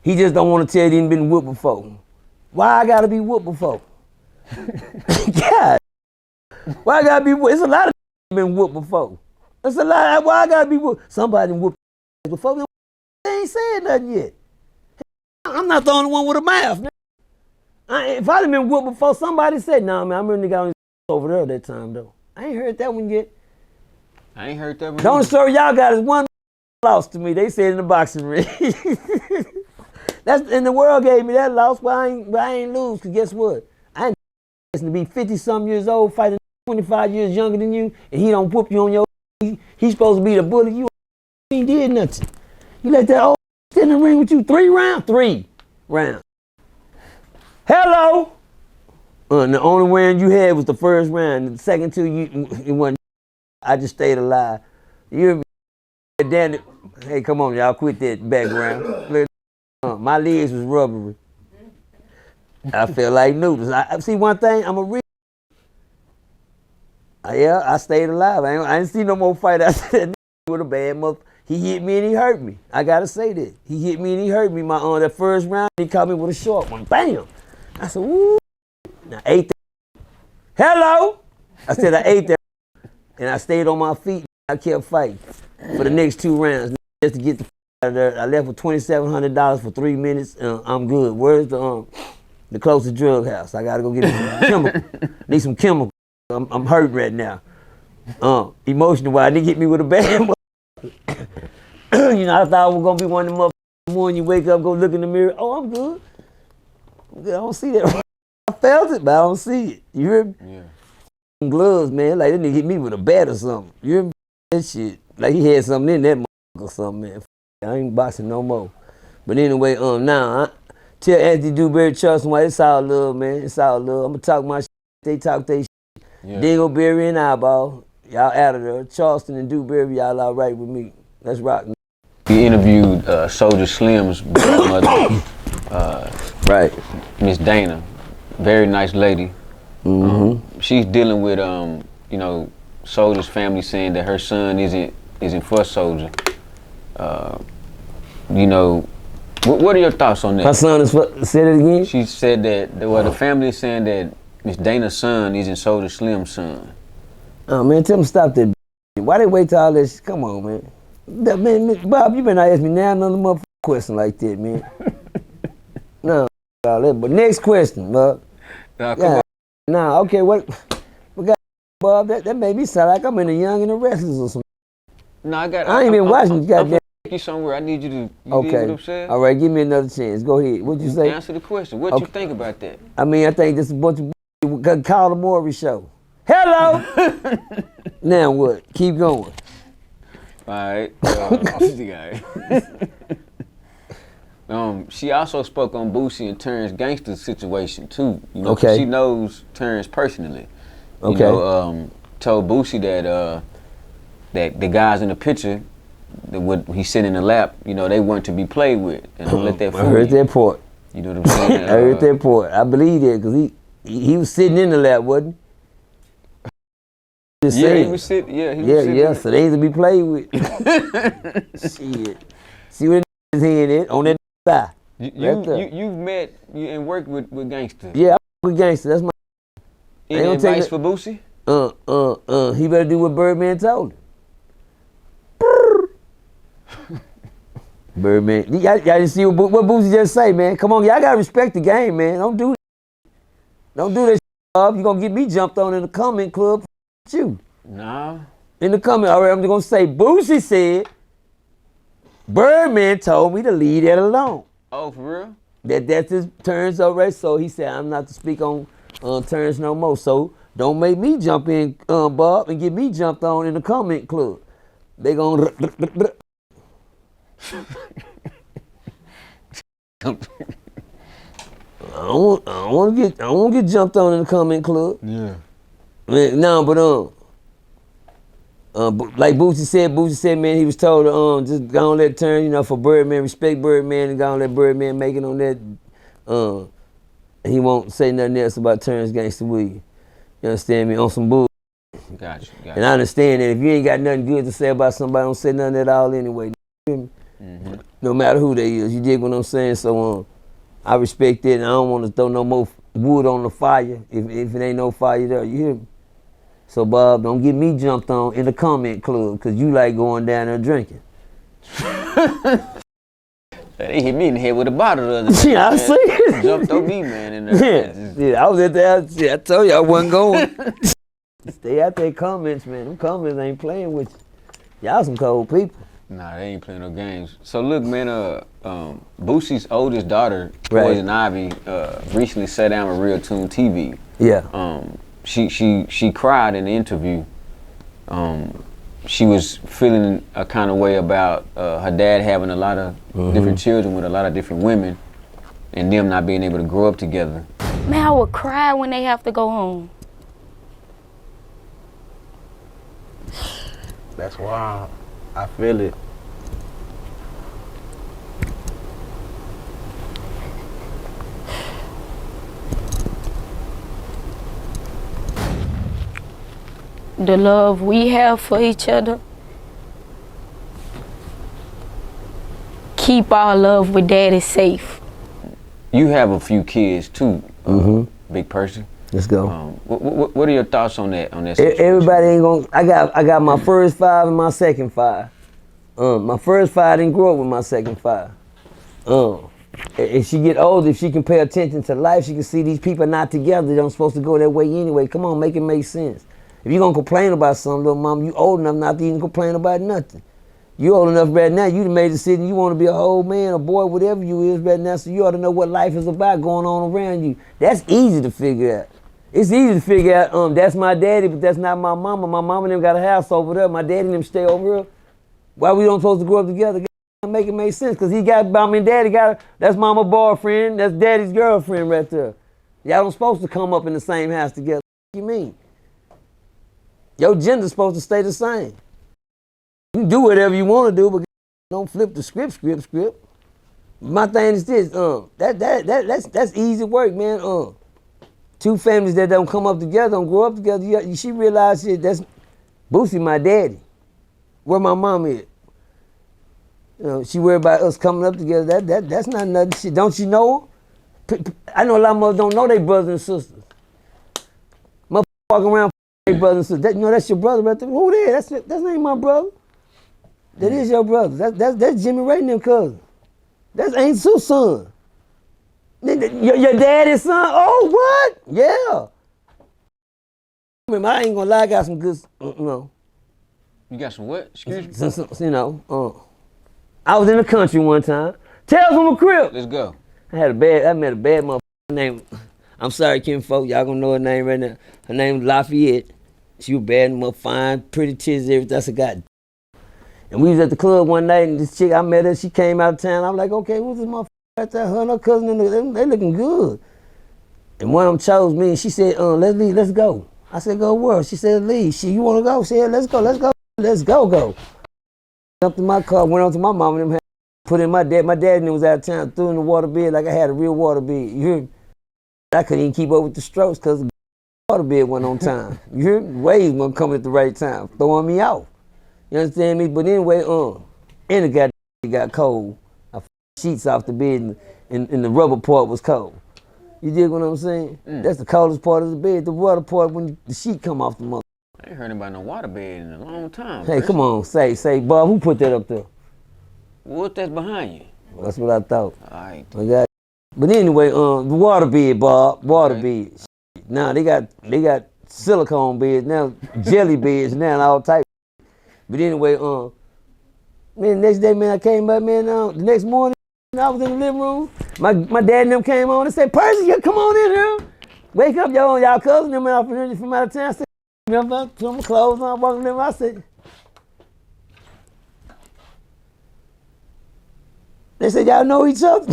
he just don't want to tell you he ain't been whooped before. Why I gotta be whooped before? God, why I gotta be whooped? It's a lot of been whooped before. It's a lot. Why I gotta be whooped? Somebody whooped before. They ain't said nothing yet. I'm not the only one with a mouth. If I'd have been whooped before, somebody said, nah, man, I remember the guy on over there that time, though. I ain't heard that one yet. I ain't heard that one. The only story y'all got is one lost to me. They said in the boxing ring. And the world gave me that loss, but I ain't lose, because guess what? I ain't to be 50-something years old, fighting 25 years younger than you, and he don't whoop you on your he's supposed to be the bully. You ain't did nothing. You let that old sit in the ring with you 3 rounds? 3 rounds. Hello! The only round you had was the first round. The second 2, it wasn't. I just stayed alive. You hear me? Damn it. Hey, come on, y'all, quit that background. My legs was rubbery. I felt like noodles. I see one thing, I'm a real. Yeah, I stayed alive. I didn't see no more fight after that with a bad mother. He hit me and he hurt me. I gotta say that. He hit me and he hurt me. That first round, he caught me with a short one. Bam! I said, woo. I ate that. Hello! I said I ate that. And I stayed on my feet. I kept fighting for the next 2 rounds just to get the out of there. I left with $2,700 for 3 minutes. I'm good. Where's the closest drug house? I gotta go get me some chemical. Need some chemical. I'm hurt right now. Emotional wise, they hit me with a bad you know, I thought I was gonna be one of them motherfuckers. Morning you wake up, go look in the mirror. Oh, I'm good. I don't see that. I felt it, but I don't see it. You hear me? Yeah. Gloves, man. Like, that nigga hit me with a bat or something. You hear me? That shit. Like, he had something in that motherfucker or something, man. I ain't boxing no more. But anyway, now, tell Anthony Dewberry, Charleston White, it's all love, man. It's all love. I'm gonna talk my shit. They talk their shit. Yeah. Dewberry and Eyeball, y'all out of there. Charleston and Dewberry, y'all all right with me. Let's rock. He interviewed Soulja Slim's mother, right, Miss Dana, very nice lady. She's dealing with you know, Soulja's family saying that her son isn't for Soulja. You know, what are your thoughts on that? Her son is for, say it again? She said that the family is saying that Miss Dana's son isn't Soulja Slim's son. Oh man, tell them stop that. Why they wait till all this? Come on, man. Man, Bob, you better not ask me now another motherfucking question like that, man. No, all that. But next question, Bob. Nah, okay, what got, Bob? That made me sound like I'm in the Young and the Restless or something. No, I ain't been watching. Goddamn. You somewhere. I need you to. Okay. What I'm saying? All right, give me another chance. Go ahead. What'd you say? Answer the question. What you think about that? I mean, I think this is a bunch of call the Maury show. Hello. Now what? Keep going. All right. She also spoke on Boosie and Terence gangster situation too. You know, okay. She knows Terence personally. Okay. You know, told Boosie that the guys in the picture, what he sat in the lap, you know, they weren't to be played with, and don't let that fool I heard that part. You know what I'm saying? I heard that part. I believe that because he was sitting in the lap, wasn't he? Just yeah, saying. He was sitting. Yeah, he was sitting. Yeah. So they ain't to be played with. Shit. See what his hand is on that thigh. You've met and worked with gangsters. Yeah, I work with gangsters. That's my. Any advice for Boosie? He better do what Birdman told him. Birdman, y'all didn't see what Boosie just say, man. Come on, y'all gotta respect the game, man. Don't do that. Up. You gonna get me jumped on in the comment club? You. Nah. In the comment, all right. I'm just gonna say Boosie said Birdman told me to leave that alone. Oh, for real? That's his Terence already. So he said I'm not to speak on Terence no more. So don't make me jump in, Bob, and get me jumped on in the comment club. They gonna. I don't want to get jumped on in the comment club. Yeah. No, but like Boosie said, man, he was told to just go on that turn, you know, for Birdman, respect Birdman, and go on let Birdman make it on that. He won't say nothing else about Terence Gangsta Williams. You understand me? On some bull. Gotcha. And I understand that if you ain't got nothing good to say about somebody, don't say nothing at all anyway. Mm-hmm. No matter who they is, you dig what I'm saying? So I respect it, and I don't want to throw no more wood on the fire if it ain't no fire there. You hear me? So Bob, don't get me jumped on in the comment club because you like going down there drinking. They hit me in the head with a bottle the other day. Yeah, I see it. jumped on me, man. In there. Yeah, I was at there. I told you I wasn't going. Stay out there comments, man. Them comments ain't playing with you. Y'all some cold people. Nah, they ain't playing no games. So look, man, Boosie's oldest daughter, Poison Ivy, recently sat down with RealToonTV. Yeah. She cried in the interview. She was feeling a kind of way about her dad having a lot of different children with a lot of different women, and them not being able to grow up together. Man, I would cry when they have to go home. That's wild. I feel it. The love we have for each other. Keep our love with daddy safe. You have a few kids too, Big Percy. Let's go. What are your thoughts on that? Situation? Everybody ain't gonna. I got my first 5 and my second 5. My first 5 didn't grow up with my second 5. If she get older, if she can pay attention to life, she can see these people not together. They don't supposed to go that way anyway. Come on, make it make sense. If you gonna complain about something, little mama, you old enough not to even complain about nothing. You old enough right now, you done made a decision, you want to be a whole man, a boy, whatever you is right now, so you ought to know what life is about going on around you. That's easy to figure out. It's easy to figure out, that's my daddy, but that's not my mama. My mama and them got a house over there. My daddy and them stay over here. Why we don't supposed to grow up together? Make it make sense, because he got, mama and daddy got, that's mama boyfriend, that's daddy's girlfriend right there. Y'all don't supposed to come up in the same house together. What you mean? Your gender's supposed to stay the same. You can do whatever you want to do, but don't flip the script. My thing is this, that's easy work, man. Two families that don't come up together, don't grow up together, she realized shit, that's Boosie, my daddy. Where my mom is. You know, she worried about us coming up together. That's not nothing shit. Don't you know her? I know a lot of mothers don't know their brothers and sisters. Motherfuckers walking around their brothers and sisters. You know, that's your brother right there. Who that? That ain't my brother. That is your brother. That's Jimmy Ray and them cousins. That's Aunt Sue's son. Your daddy's son? Oh, what? Yeah. I ain't gonna lie, I got some good, You got some what? Excuse me? You know, I was in the country one time. Tales from a Crip. Let's go. I met a bad motherfucker named, I'm sorry, Kim folk, y'all gonna know her name right now. Her name was Lafayette. She was bad and fine, pretty titties, everything. I said, God. And we was at the club one night, and this chick, I met her, she came out of town. I'm like, okay, what's this motherfucker right there? Her and her cousin, they looking good. And one of them chose me, and she said, let's leave, let's go. I said, go where? She said, leave. You wanna go? She said, let's go. Jumped in my car, went on to my mom and them, put in my dad. My dad was out of town, threw in the water bed like I had a real water bed. You hear me? I couldn't even keep up with the strokes because the water bed wasn't on time. You hear me? Waves weren't coming at the right time, throwing me off. You understand me? But anyway, and the got cold. I sheets off the bed and the rubber part was cold. You dig what I'm saying? That's the coldest part of the bed. The water part when the sheet come off the mother. I ain't heard about no water bed in a long time. Hey, come on, say, Bob, who put that up there? What that's behind you? That's what I thought. All right. But anyway, the water bed, Bob, bed. Now they got silicone beds now, jelly beds now, and all types. But anyway, man, the next day, man, I came back, man. The next morning, I was in the living room. My dad and them came on and said, Percy, you come on in here. Wake up, y'all cousin them out from out of town. I said, remember, put my clothes on, walking them. I said, they said, y'all know each other?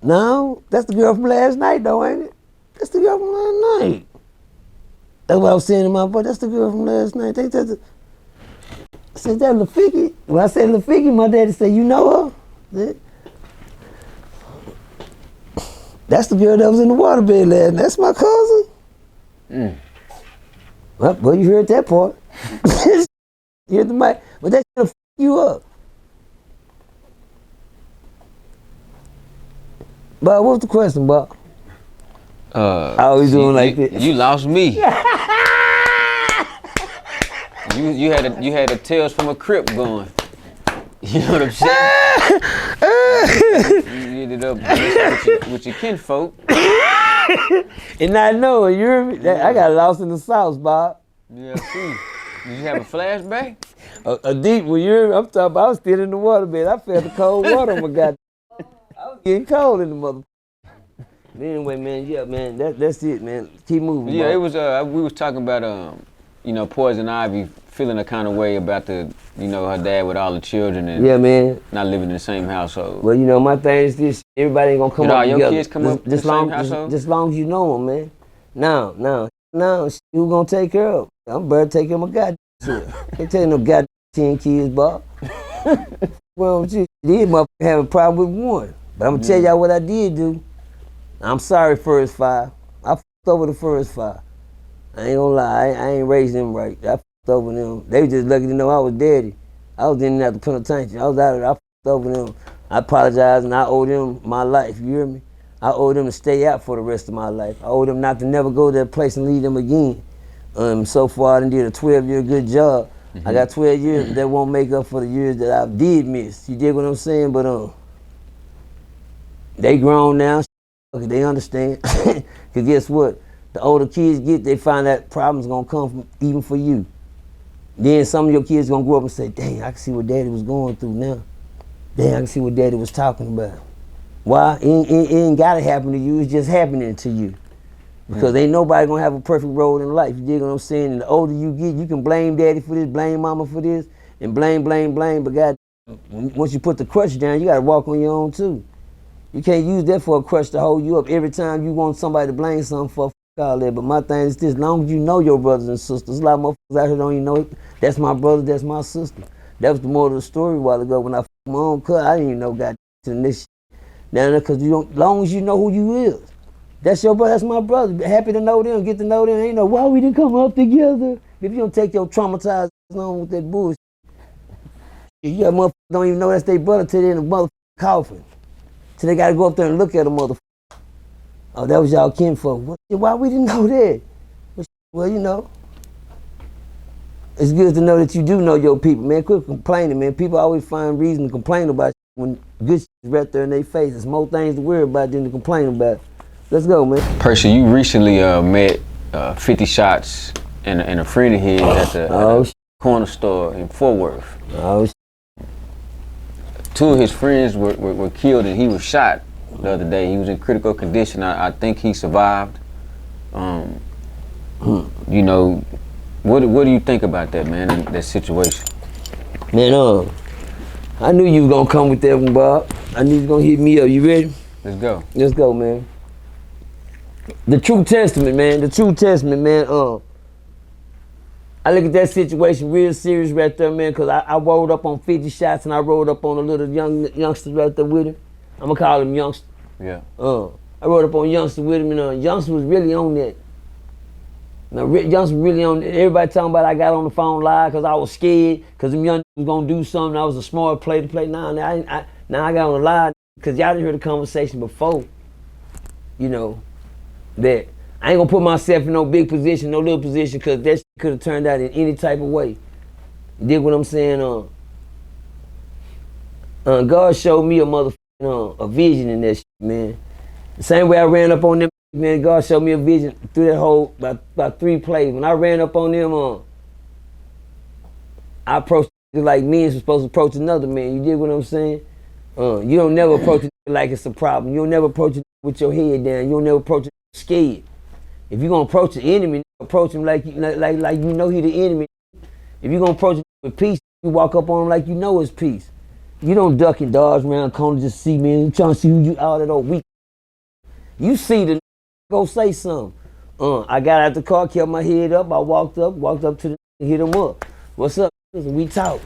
No, that's the girl from last night, though, ain't it? That's the girl from last night. That's what I was saying to my boy. That's the girl from last night. I said, that Lafiki? When I said Lafiki, my daddy said, you know her? That's the girl that was in the waterbed last night. That's my cousin. Well, you heard that part. You heard the mic. But that shit'll f you up. Bob, what's the question, Bob? I always doing like this. You lost me. you had a Tales from a Crip going. You know what I'm saying? get it up with your kinfolk. And I know, you hear me? I got lost in the sauce, Bob. Yeah, see. Did you have a flashback? A deep one, you hear me? I'm talking about, I was still in the water bed. I felt the cold water on my goddamn. I was getting cold in the mother. But anyway, man, yeah, man, that's it, man. Keep moving. Yeah, Bob. it was. We was talking about you know, Poison Ivy feeling a kind of way about you know, her dad with all the children and yeah, man. not living in the same household. Well, you know, my thing is this: everybody ain't gonna come up your together. kids come up in the same household? Just long as you know them, man. Now, who gonna take care of? I'm better take care of my goddamn self. Can't tell you no goddamn 10 kids, Bob. Well, these motherfuckers have a problem with one. But I'm gonna tell y'all what I did do. I'm sorry, first five. I fucked over the first five. I ain't gonna lie, I ain't raised them right. I fucked over them. They was just lucky to know I was daddy. I was in and out the penitentiary. I was out of there. I fucked over them. I apologize and I owe them my life, you hear me? I owe them to stay out for the rest of my life. I owe them not to never go to that place and leave them again. So far I done did a 12-year good job. Mm-hmm. I got 12 years that won't make up for the years that I did miss. You dig what I'm saying? But they grown now, they understand. Cause guess what? The older kids get, they find that problems gonna come from, even for you. Then some of your kids gonna grow up and say, dang, I can see what daddy was going through now. Dang, I can see what daddy was talking about. Why? It ain't gotta happen to you, it's just happening to you. Because ain't nobody gonna have a perfect role in life, you dig what I'm saying? And the older you get, you can blame daddy for this, blame mama for this, and blame, but God, once you put the crutch down, you gotta walk on your own too. You can't use that for a crutch to hold you up. Every time you want somebody to blame something for, all that. But my thing is this, as long as you know your brothers and sisters, a lot of motherfuckers out here don't even know it. That's my brother, that's my sister. That was the moral of the story a while ago when I fucked my own cut. I didn't even know God in this shit. Now, because long as you know who you is. That's your brother, that's my brother. Happy to know them, get to know them. Ain't no, why we didn't come up together? If you don't take your traumatized on with that bullshit, you got motherfuckers don't even know that's their brother till they in the motherfucking coffin. Till they gotta go up there and look at a motherfucker. Oh, that was y'all kinfolk. Why we didn't know that? Well, you know, it's good to know that you do know your people, man. Quit complaining, man. People always find reason to complain about when good shit is right there in their face. There's more things to worry about than to complain about. Let's go, man. Percy, you recently met 50 Shots and a friend of his at the corner store in Fort Worth. Oh, two of his friends were killed and he was shot the other day. He was in critical condition. I think he survived. You know, what do you think about that, man, in that situation? Man, I knew you was gonna come with that one, Bob. I knew you was gonna hit me up. You ready? Let's go. Let's go, man. The true testament, man. The true testament, man. I look at that situation real serious right there, man, because I rolled up on 50 Shots and I rolled up on a little youngster right there with him. I'm gonna call him youngster. Yeah. I rolled up on youngster with him and youngster was really on that. Now, youngster was really on that. Everybody talking about I got on the phone live because I was scared because them young was gonna do something. I was a smart play to play. Now I got on the live because y'all didn't hear the conversation before. You know, that I ain't gonna put myself in no big position, no little position, because that shit could have turned out in any type of way. You dig what I'm saying? God showed me a vision in that shit, man. The same way I ran up on them, man, God showed me a vision through that whole, about 3 plays. When I ran up on them, I approached it like men are supposed to approach another man. You dig what I'm saying? You don't never approach it like it's a problem. You don't never approach it with your head down. You don't never approach it scared. If you're gonna approach the enemy, approach him like you know he the enemy. If you're gonna approach him with peace, you walk up on him like you know it's peace. You don't duck and dodge around corners just see me and trying to see who you out at all weak. You see the go say something. I got out the car, kept my head up, I walked up to the hit him up. What's up? We talked.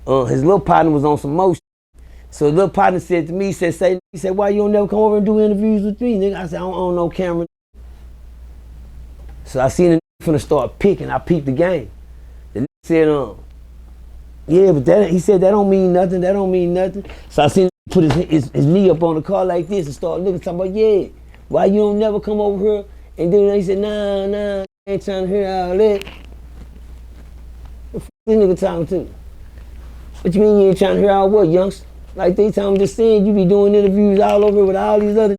His little partner was on some motion. So the little partner said to me, he said, why you don't never come over and do interviews with me, nigga? I said, I don't own no camera. So I seen the nigga finna start picking. I peeped the game. The nigga said, yeah, but he said, that don't mean nothing. So I seen him put his knee up on the car like this and start looking, talking about, yeah, why you don't never come over here? And then he said, nah, I ain't trying to hear all that. What the fuck this nigga talking to? What you mean you ain't trying to hear all what, youngster? Like they time I'm just saying, you be doing interviews all over with all these other,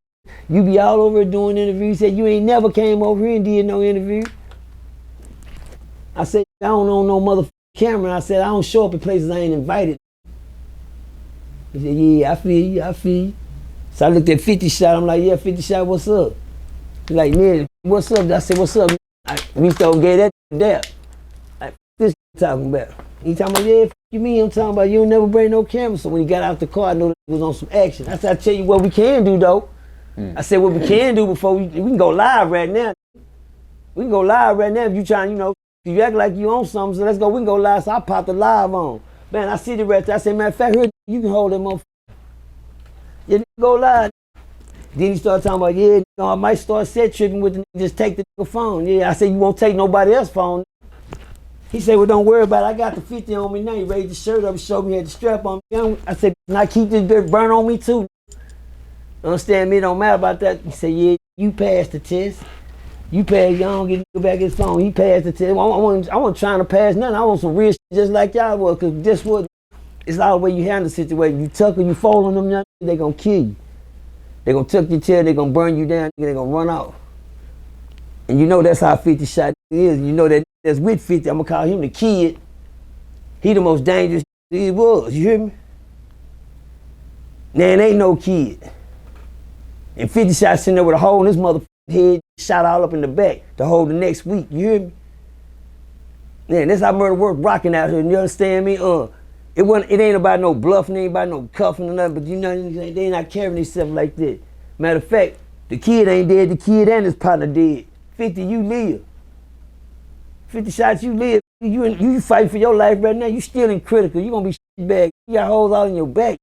you be all over doing interviews. Said you ain't never came over here and did no interview. I said, I don't own no motherfucking camera. I said, I don't show up at places I ain't invited. He said, yeah, I feel you. So I looked at 50 Shot, I'm like, yeah, 50 Shot, what's up? He's like, man, what's up? I said, what's up? We still gave that there. Like, this talking about. He talking about, yeah, you mean? I'm talking about you don't never bring no camera. So when he got out the car, I knew that he was on some action. I said, I tell you what we can do though. I said, what we can do before we can go live right now. We can go live right now if you trying, if you act like you own something, so let's go, we can go live. So I popped the live on. Man, I see the right there. I said, matter of fact, here, you can hold that motherfucker. Yeah, go live. Then he started talking about, yeah, I might start set tripping with the nigga, just take the nigga phone. Yeah, I said, you won't take nobody else's phone. He said, well, don't worry about it. I got the 50 on me now. He raised the shirt up and showed me he had the strap on me. I said, can I keep this dirt burn on me too? Understand me, it don't matter about that. He said, yeah, you passed the test. You passed, y'all don't get back his phone. He passed the test. I wasn't trying to pass nothing. I want some real shit just like y'all was, because guess what? It's all the way you handle the situation. You tuck or you fall on them, they gonna kill you. They gonna tuck your tail, they gonna burn you down, they gonna run off. And you know that's how 50 Shot is. You know that's with 50, I'm gonna call him the kid. He the most dangerous he was, you hear me? Now, it ain't no kid. And 50 Shot sitting there with a hole in his motherfucking head, shot all up in the back to hold the next week, you hear me? Man, that's how murder work rocking out here, you understand me? It ain't about no bluffing, it ain't about no cuffing or nothing, but they ain't not carrying themselves like that. Matter of fact, the kid ain't dead, the kid and his partner dead. 50, you live. 50 Shots, you live. You fight for your life right now, you still in critical, you gonna be shit back. You got holes all in your back.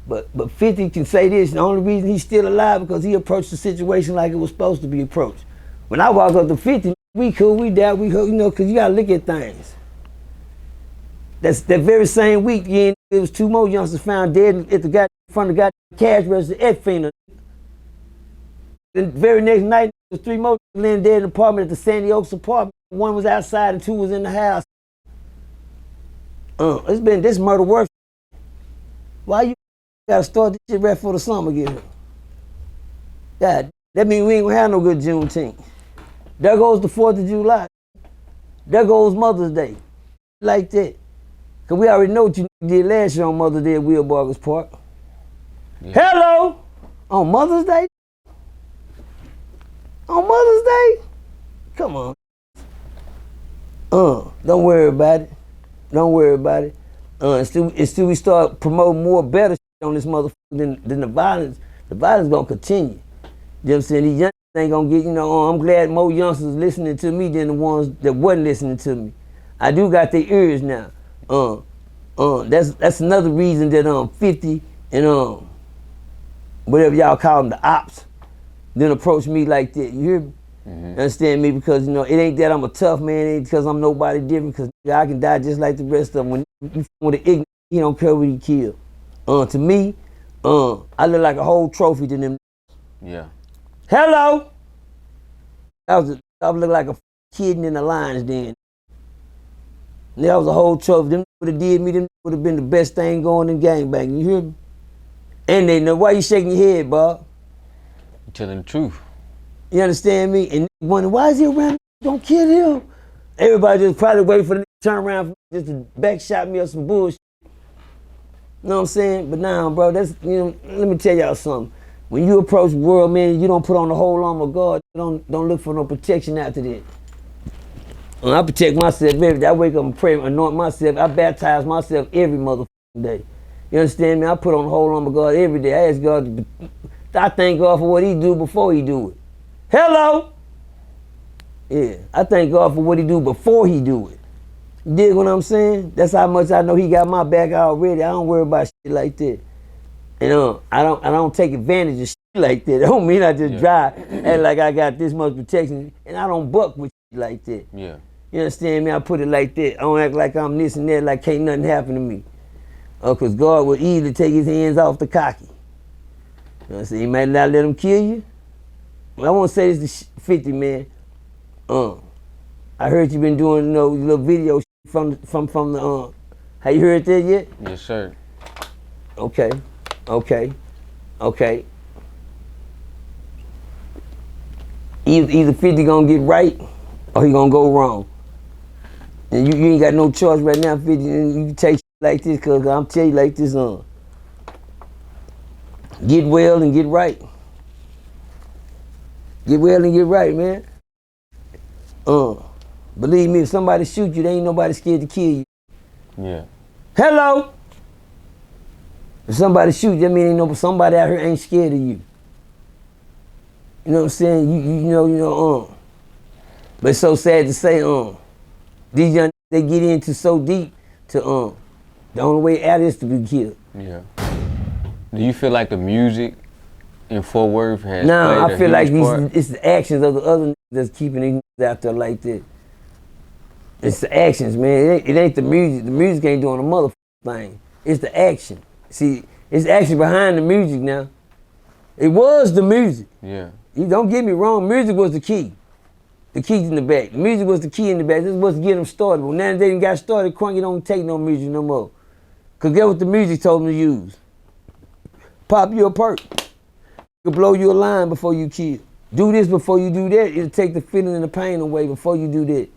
But 50 can say this, the only reason he's still alive because he approached the situation like it was supposed to be approached. When I walk up to 50, we cool, we down, we hook, because you gotta look at things. That very same week, there was 2 more youngsters found dead at the goddamn front of the goddamn cash register at Fina. The very next night, there was 3 more laying dead in the apartment at the Sandy Oaks apartment. 1 was outside and 2 was in the house. It's been this murder work. Why you gotta start this shit right for the summer get here? God, that means we ain't gonna have no good Juneteenth. There goes the 4th of July. There goes Mother's Day. Like that. Cause we already know what you did last year on Mother's Day at Will Barker's Park. Yeah. Hello! On Mother's Day? On Mother's Day? Come on. Don't worry about it. Don't worry about it. Until we start promoting more better shit on this motherfucker than the violence gonna continue. You know what I'm saying? These youngsters ain't gonna get, I'm glad more youngsters listening to me than the ones that wasn't listening to me. I do got their ears now. That's another reason that 50 and whatever y'all call them, the Opps, then approach me like that. You hear me? Mm-hmm. Understand me? Because it ain't that I'm a tough man, it ain't because I'm nobody different, because I can die just like the rest of them. When you with the ignorant, he don't care what he kill. To me, I look like a whole trophy to them. Yeah. Hello! I was looking like a kid in the lion's den. That was a whole trophy. Them would have did me, them would have been the best thing going in gangbanging, you hear me? And they know, why you shaking your head, Bob? I'm telling the truth. You understand me? And wonder, why is he around? Don't kill him. Everybody just probably waiting for the to turn around just to back shot me or some bullshit. You know what I'm saying? But now, bro, that's, let me tell y'all something. When you approach the world, man, you don't put on the whole armor of God. You don't look for no protection after that. And I protect myself every day. I wake up and pray, anoint myself. I baptize myself every motherfucking day. You understand me? I put on the whole armor of God every day. I ask God I thank God for what he do before he do it. Hello? Yeah, I thank God for what he do before he do it. You dig what I'm saying? That's how much I know he got my back already. I don't worry about shit like that. And I don't take advantage of shit like that. That don't mean I just drive act like I got this much protection. And I don't buck with shit like that. Yeah. You understand me? I put it like that. I don't act like I'm this and that, like can't nothing happen to me. Cause God will easily take his hands off the cocky. You know what I'm saying? He might not let him kill you. Well, I won't say this to 50, man. I heard you been doing little video from Have you heard that yet? Yes, sir. Okay. Either 50 gonna get right or he gonna go wrong. And you ain't got no choice right now, 50. And you can take shit like this, cause I'm telling you like this, get well and get right. Get well and get right, man. Believe me, if somebody shoot you, there ain't nobody scared to kill you. Yeah. Hello? If somebody shoot you, that mean somebody out here ain't scared of you. You know what I'm saying? You know, But it's so sad to say, these young they get into so deep to the only way out is to be killed. Yeah. Do you feel like the music in Fort Worth has Nah, played I feel like part? it's the actions of the other that's keeping these out there like that. It's the actions, man. It ain't the music. The music ain't doing a motherfucking thing. It's the action. See, it's action behind the music now. It was the music. Yeah. You don't get me wrong, music was the key. The key's in the back. The music was the key in the back. This was to get them started. But now they done got started, Crunky don't take no music no more. Cause get what the music told them to use. Pop you a perk. You blow you a line before you kill. Do this before you do that. It'll take the feeling and the pain away before you do that.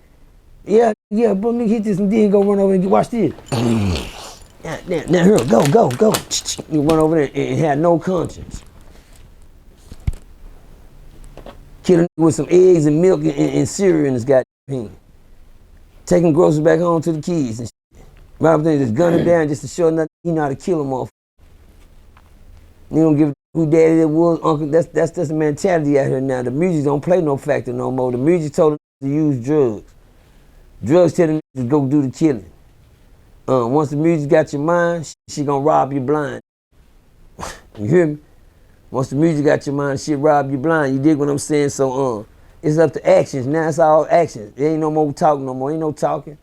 Yeah, but me hit this and then go run over and watch this. Now here, go. You run over there and have no conscience. Kill a nigga with some eggs and milk and cereal in his goddamn hand. Taking groceries back home to the kids and shit. Rob them, just gun him down just to show nothing. He know how to kill them off. You don't give a who daddy that was, uncle. That's the mentality out here now. The music don't play no factor no more. The music told them to use drugs. Drugs tell them to go do the killing. Once the music got your mind, she gonna rob you blind. You hear me? Once the music got your mind, shit rob you blind. You dig what I'm saying? So it's up to actions. Now it's all actions. There ain't no more talking no more. Ain't no talking.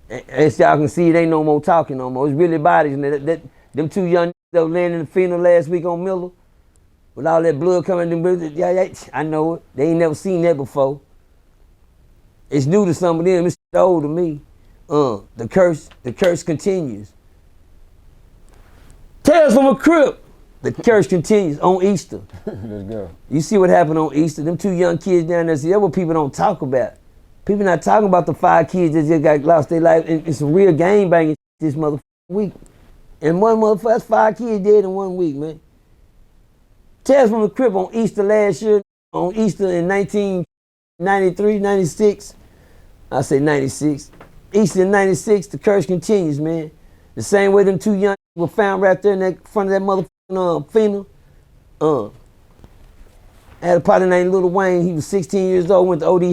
As y'all can see, it ain't no more talking no more. It's really bodies. And them two young that was laying in the funeral last week on Miller, with all that blood coming in them, yeah, I know it. They ain't never seen that before. It's new to some of them. It's old to me. The curse continues. Tales from a Crip. The curse continues on Easter. Let's go. You see what happened on Easter? Them two young kids down there, see, that's what people don't talk about. People not talking about the 5 kids that just got lost their life. And it's some real gang banging this motherfucking week. And one motherfucker, that's 5 kids dead in 1 week, man. Tales from the Crip on Easter last year, on Easter in 1993, 96. I say 96. Easter in 96, the curse continues, man. The same way them two young were found right there in that front of that motherfucking funeral. I had a partner named Lil Wayne. He was 16 years old, went to OD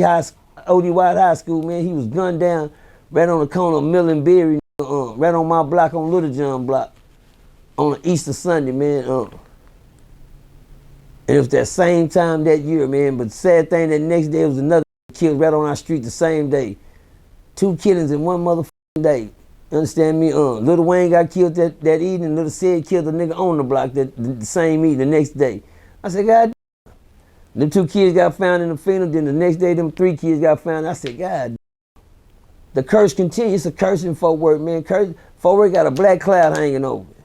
White High School, man. He was gunned down right on the corner of Mill and Berry, right on my block, on Little John block, on an Easter Sunday, man. And it was that same time that year, man. But the sad thing, that next day was another killed right on our street the same day. 2 killings in 1 motherfucking day. You understand me? Lil Wayne got killed that evening. Lil Sid killed a nigga on the block the same evening, the next day. I said, God damn. Them 2 kids got found in the funeral. Then the next day, them 3 kids got found. I said, God damn. The curse continues. It's a curse in Fort Worth, man. Fort Worth got a black cloud hanging over it.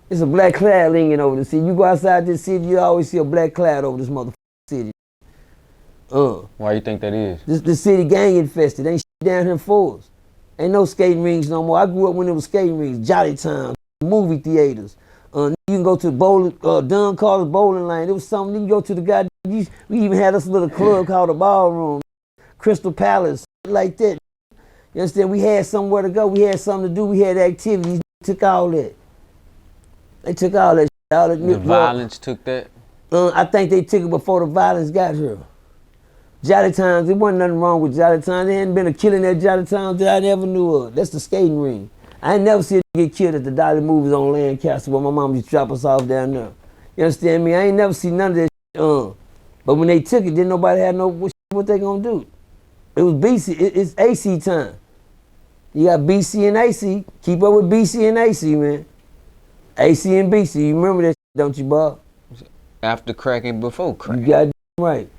It's a black cloud hanging over the city. You go outside this city, you always see a black cloud over this motherfucking city. Why you think that is? The city gang infested. Ain't shit down here for us. Ain't no skating rinks no more. I grew up when there was skating rinks, Jolly Time, movie theaters. You can go to Dunn Carter's bowling lane. It was something. You can go to the goddamn. We even had us a little club called the Ballroom, Crystal Palace, like that. You understand? We had somewhere to go. We had something to do. We had activities. They took all that. They took all that. All that the violence took that? I think they took it before the violence got here. Jolly Times, there wasn't nothing wrong with Jolly Times. There hadn't been a killing at Jolly Times that I never knew of. That's the skating ring. I ain't never seen it get killed at the Dolly Movies on Lancaster where my mom used to drop us off down there. You understand me? I ain't never seen none of that shit. But when they took it, didn't nobody have no what they gonna do. It was BC, it's AC time. You got BC and AC. Keep up with BC and AC, man. AC and BC, you remember that shit, don't you, Bob? After cracking, before cracking. You got right.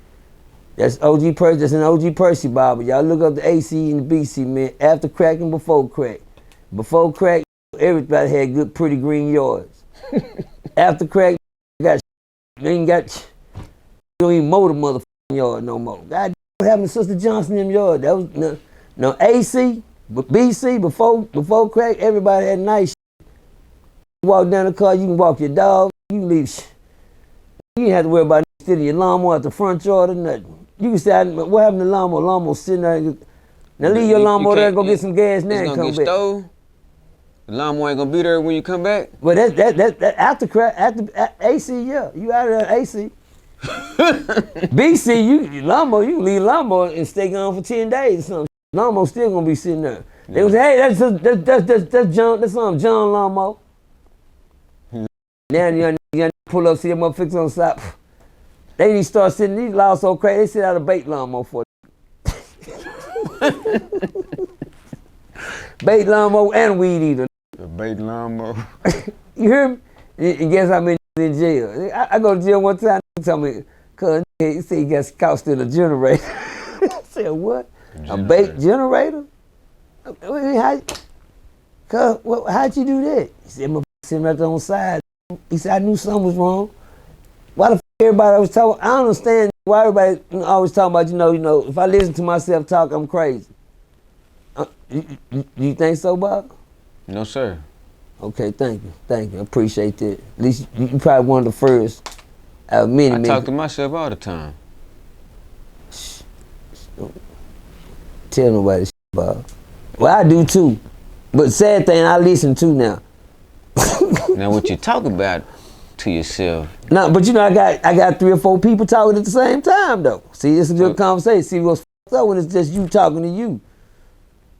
That's OG Percy. That's an OG Percy Bible. Y'all look up the AC and the BC, man. After cracking, before crack. Before crack, everybody had good, pretty green yards. After crack, you ain't got, you don't even mow the motherfucking yard no more. God, what happened to Sister Johnson in them yard? That was no AC, BC, before crack, everybody had nice shit. You walk down the car, you can walk your dog, you can leave shit. You ain't have to worry about stealing your lawnmower at the front yard or nothing. You can say, what happened to the lawnmower? Lawnmower sitting there. Now leave your lawnmower there and go get some gas now and come back. It's gonna get stole. The lawnmower ain't gonna be there when you come back. But that after crack, after AC, yeah, you out of that AC. BC, your lawnmower, you can leave lawnmower and stay gone for 10 days or something. Lawnmower still gonna be sitting there. Yeah. They was, hey, that's John, that's John lawnmower. Now you pull up, see them up fix on the side. They need to start sitting, these laws so crazy, they sit out a bait lawnmower for bait lawnmower and weed eater. A bait lawnmower. You hear me? And guess how many in jail? I go to jail one time, he told me, cuz he said he got caught stealing a generator. I said, what? A bait generator? How'd you do that? He said, my sitting right there on the side. He said, I knew something was wrong. Why the f everybody was talking? I don't understand why everybody always talking about, you know, if I listen to myself talk, I'm crazy. You think so, Bob? No, sir. Okay, thank you. I appreciate that. At least you probably one of the first out of many. I talk to myself all the time. Shh. Tell nobody shit, Bob. Well, I do too. But sad thing, I listen to now. Now what you talk about to yourself. No, but you know, I got 3 or 4 people talking at the same time though. See, it's a good conversation. See what's f***ed up when it's just you talking to you.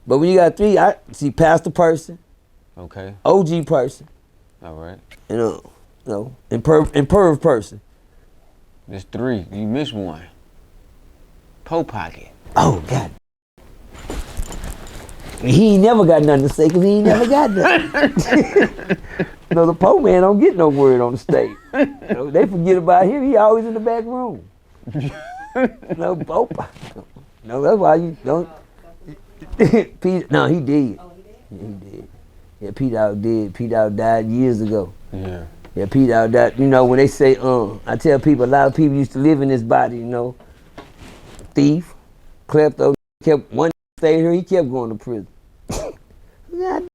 But when you got 3, I see Pastor Person. Okay. OG Person. All right. And Perv Person. There's 3. You missed one. Po Pocket. Oh God. He ain't never got nothing to say because he ain't never got nothing. No, the po man don't get no word on the stage. They forget about him. He always in the back room. No, po. No, that's why you don't. Pete, no, he did. Oh, he did? Yeah, he did. Yeah, Pete Dog did. Pete Dog died years ago. Yeah. Yeah, Pete Dog died. You know, when they say, I tell people, a lot of people used to live in this body, you know. Thief, klepto, kept one stayed here, he kept going to prison. God,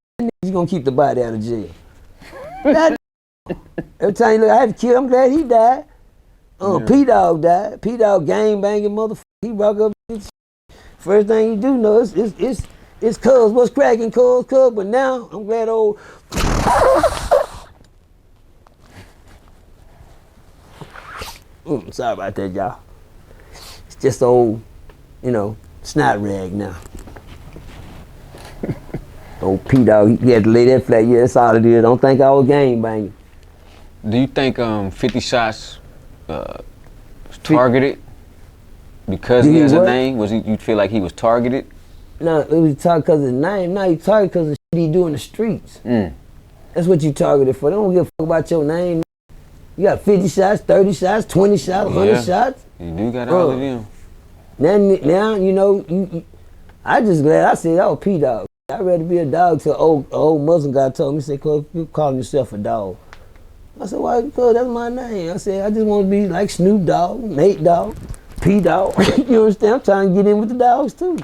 you gonna keep the body out of jail. God, every time you look, I had to kill, I'm glad he died. P-Dog died. P-Dog gang banging motherfucker. He rock up. First thing you do know it's cuz, what's cracking, cuz, but now I'm glad old. Sorry about that, y'all. It's just old, you know, snot rag now. Old P-Dog, he had to lay that flat. Yeah, that's all it is. Don't think I was gang banging. Do you think 50 Shots was targeted because he has a name? You feel like he was targeted? No, it was targeted because of his name. No, he targeted because of the shit he do in the streets. That's what you targeted for. They don't give a fuck about your name. You got 50 shots, 30 shots, 20 shots, 100 shots. You do got all of them. Now you know, I just glad I said, oh, P-Dog. I'd rather be a dog till an old Muslim guy told me, he said, you calling yourself a dog. I said, why? Because that's my name. I said, I just want to be like Snoop Dogg, Nate Dogg, P-Dog. You understand? I'm trying to get in with the dogs too.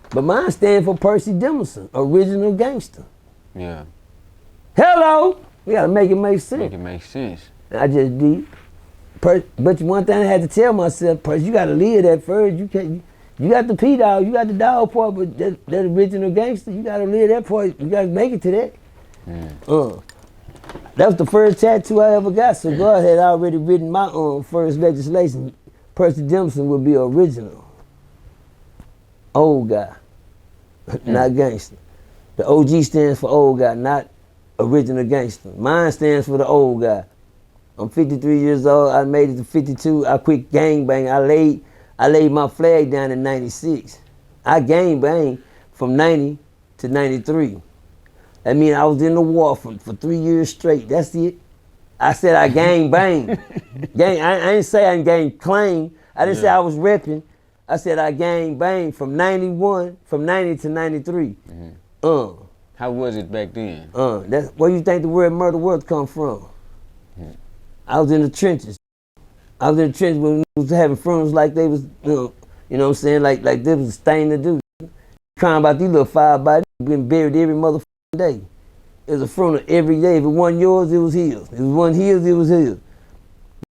But mine stand for Percy Reacts, original gangster. Yeah. Hello! We gotta make it make sense. Make it make sense. I just did. But one thing I had to tell myself, Percy, you gotta live that first. You got the P-Dog, you got the dog part, but that original gangster, you gotta live that part. You gotta make it to that. That was the first tattoo I ever got. So God had already written my first legislation. Percy Reacts would be original. Old guy, not gangster. The OG stands for old guy, not original gangster. Mine stands for the old guy. I'm 53 years old. I made it to 52. I quit gang banging. I laid my flag down in 96. I gang banged from 90 to 93. That means I was in the war for 3 years straight. That's it. I said I gang banged. I ain't say I gang claim. I didn't say I was repping. I said I gang banged from 90 to 93. How was it back then? That's where you think the word murder worth come from. I was in the trenches. I was in the trenches when we was having funerals like they was, you know what I'm saying? Like this was a thing to do. Crying about these little five bodies being buried every motherfucking day. It was a funeral every day. If it wasn't yours, it was his. If it wasn't his, it was his.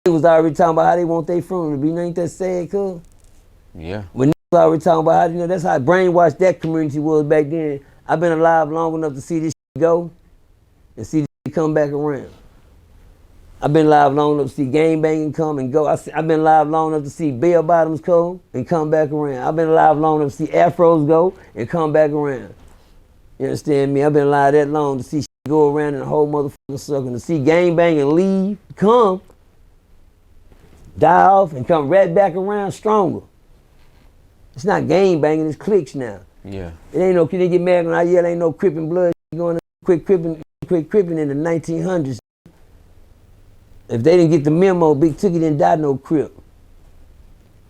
They was already talking about how they want their funeral to be. Ain't that sad, cuz? Yeah. When they was already talking about how, you know, that's how brainwashed that community was back then. I've been alive long enough to see this shit go and see this shit come back around. I've been alive long enough to see gang banging come and go. I've been alive long enough to see bell bottoms come and come back around. I've been alive long enough to see afros go and come back around. You understand me? I've been alive that long to see shit go around in a whole motherfucking circle. To see gang banging leave, come, die off, and come right back around stronger. It's not gang banging, it's cliques now. Yeah. It ain't no, can they get mad when I yell, ain't no Crip and blood going on, quick cripping in the 1900s. If they didn't get the memo, Big Tookie didn't die no Crip.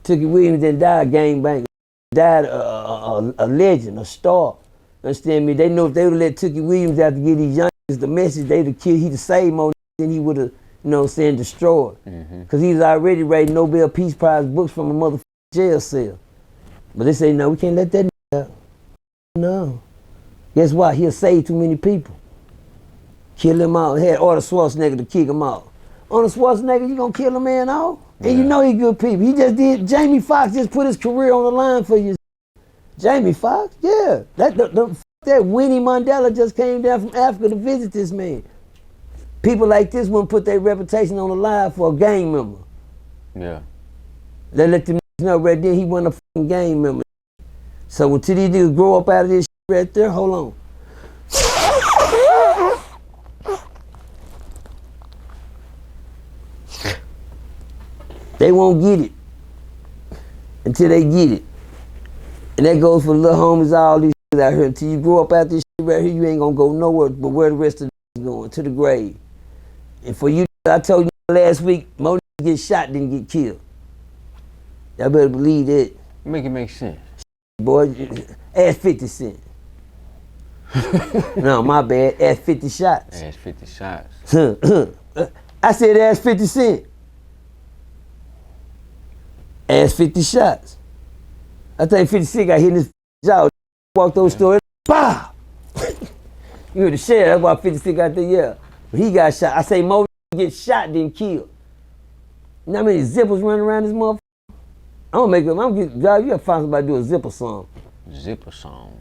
Tookie Williams didn't die a gang banger. Died a legend, a star. Understand me? They know if they would have let Tookie Williams out to get these youngsters the message, they'd have killed, he'd have saved more than he would have, you know what I'm saying, destroyed. Because he was already writing Nobel Peace Prize books from a motherfucking jail cell. But they say, no, we can't let that out. No. Guess what? He'll save too many people. Kill him out. Had Arnold Schwarzenegger to kick him out. Arnold Schwarzenegger, you gonna kill a man out? And you know he good people. He just did, Jamie Foxx just put his career on the line for you. Jamie Foxx? Yeah. That Winnie Mandela just came down from Africa to visit this man. People like this wouldn't put their reputation on the line for a gang member. Yeah. They let them know right there he wasn't a fucking gang member. So until these niggas grow up out of this shit right there, hold on. They won't get it until they get it. And that goes for the little homies, all these shit out here. Until you grow up out this shit right here, you ain't gonna go nowhere but where the rest of the going, to the grave. And for you, I told you last week, more get shot than get killed. Y'all better believe that. Make it make sense. Boy, ask 50 Cent. No, my bad, ask 50 shots. Ask 50 shots. I said ask 50 Cent. Ask 50 shots. I think 50 Cent got hit in his jaw. Walked those stores, pow! You heard the share, that's why 50 Cent got there, yeah. But he got shot. I say more get shot than killed. You know how many zippers running around this motherfucker? I'm gonna get, you gotta find somebody to do a zipper song. Zipper song.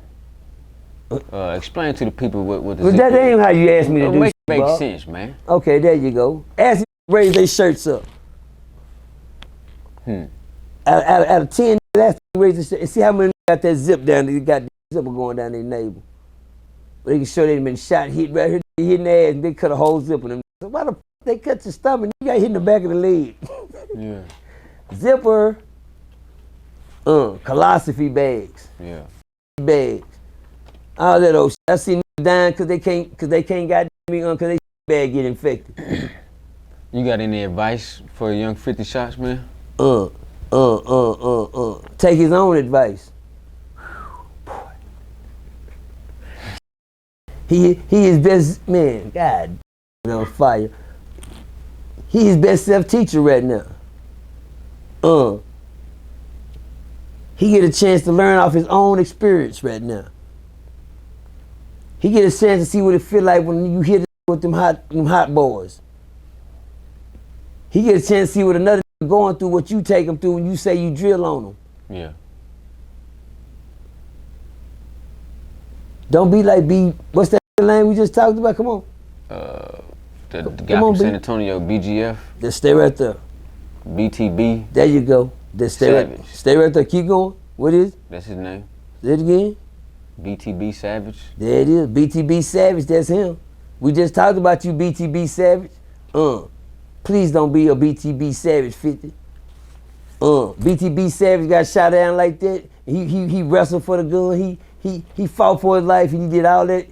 Explain to the people what the But zipper that ain't how you asked me to do Make shit, bro. sense, man. Okay, there you go. Ask them to raise their shirts up. Out of 10, ask them to raise their shirts and see how many got that zip down, they got the zipper going down their navel. But they can show they been shot, hit right here, they hit in their ass, and they cut a whole zip in them. So why the f they cut your stomach? You got hit in the back of the leg. Yeah. Zipper, philosophy bags. Yeah. Bags. All that old shit. I seen niggas dying cause they can't goddamn me cause they bag get infected. You got any advice for young 50 shots, man? Take his own advice. He is best man. God, on fire. He his best self-teacher right now. He get a chance to learn off his own experience right now. He get a chance to see what it feel like when you hit with them hot boys. He get a chance to see what another going through, what you take him through when you say you drill on them. Yeah. Don't be like what's that lane we just talked about? Come on. The guy from San Antonio, BGF. Just stay right there. BTB. There you go. Just stay right there. Keep going. What is it? That's his name. Say it again. BTB Savage. There it is. BTB Savage. That's him. We just talked about you, BTB Savage. Please don't be a BTB Savage 50. BTB Savage got shot down like that. He wrestled for the gun. He fought for his life and he did all that.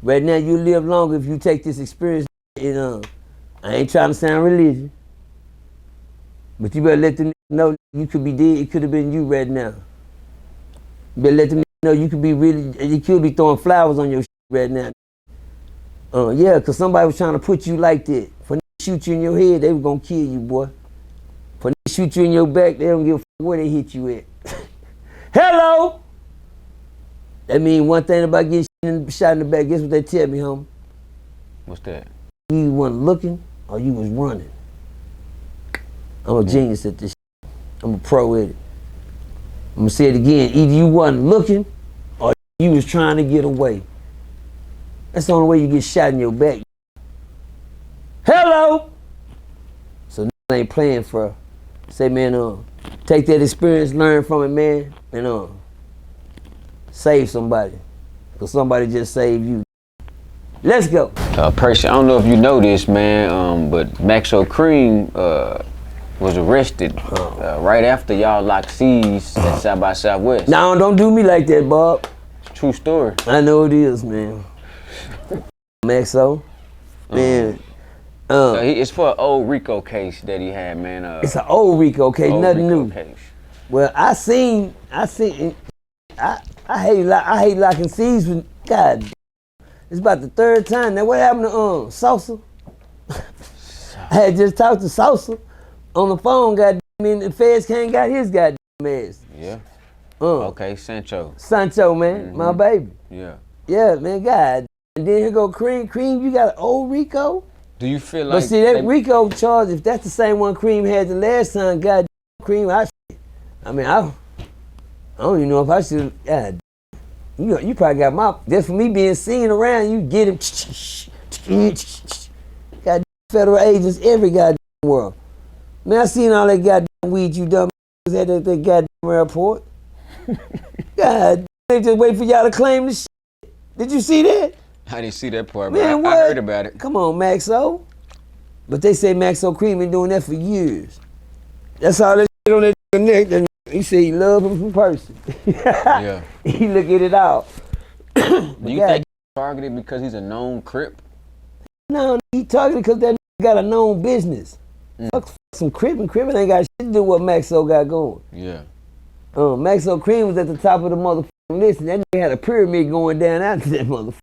Right now you live longer if you take this experience. And I ain't trying to sound religious, but you better let them know you could be dead. It could have been you right now. You better let them know, you could be throwing flowers on your shit right now. Yeah, cause somebody was trying to put you like that. For shoot you in your head, they were gonna kill you, boy. For shoot you in your back, they don't give a fuck where they hit you at. Hello! That mean one thing about getting shot in the back, guess what they tell me, homie? What's that? You wasn't looking or you was running. I'm a genius at this shit. I'm a pro at it. I'm gonna say it again. Either you wasn't looking or you was trying to get away. That's the only way you get shot in your back. Hello! So ain't playing for. Say, man, take that experience, learn from it, man, and save somebody. Cause somebody just saved you. Let's go. Percy, I don't know if you know this, man, but Maxo Kream was arrested right after y'all locked C's at South by Southwest. No, don't do me like that, Bob. True story. I know it is, man. Maxo, man. It's for an old Rico case that he had, man. It's an old Rico case, nothing Rico new. Case. Well, I hate locking C's with, God, it's about the third time. Now what happened to Sosa? I had just talked to Sosa on the phone, goddamn, and the feds can't got his goddamn ass. Yeah. Okay, Sancho, man, my baby. Yeah. Yeah, man, God. And then here go Kream. Kream, you got an old Rico? Do you feel like? But see, that Rico charge, if that's the same one Kream had the last time, goddamn Kream, I don't even know if I should. God, you probably got my. Just for me being seen around, you get him. Goddamn federal agents every goddamn world. Man, I seen all that goddamn weed you done at that goddamn airport. God, they just wait for y'all to claim the shit. Did you see that? I didn't see that part, Man, but I heard about it. Come on, Maxo. But they say Maxo Kream been doing that for years. That's all that shit on that neck. And he said he love him from Percy. Yeah. He look at it all. Do you think he's targeted because he's a known Crip? No, he targeted because that got a known business. Fuck some Crip, and Crip ain't got shit to do with what Maxo got going. Yeah. Maxo Kream was at the top of the motherfucking list, and that nigga had a pyramid going down after that motherfucker.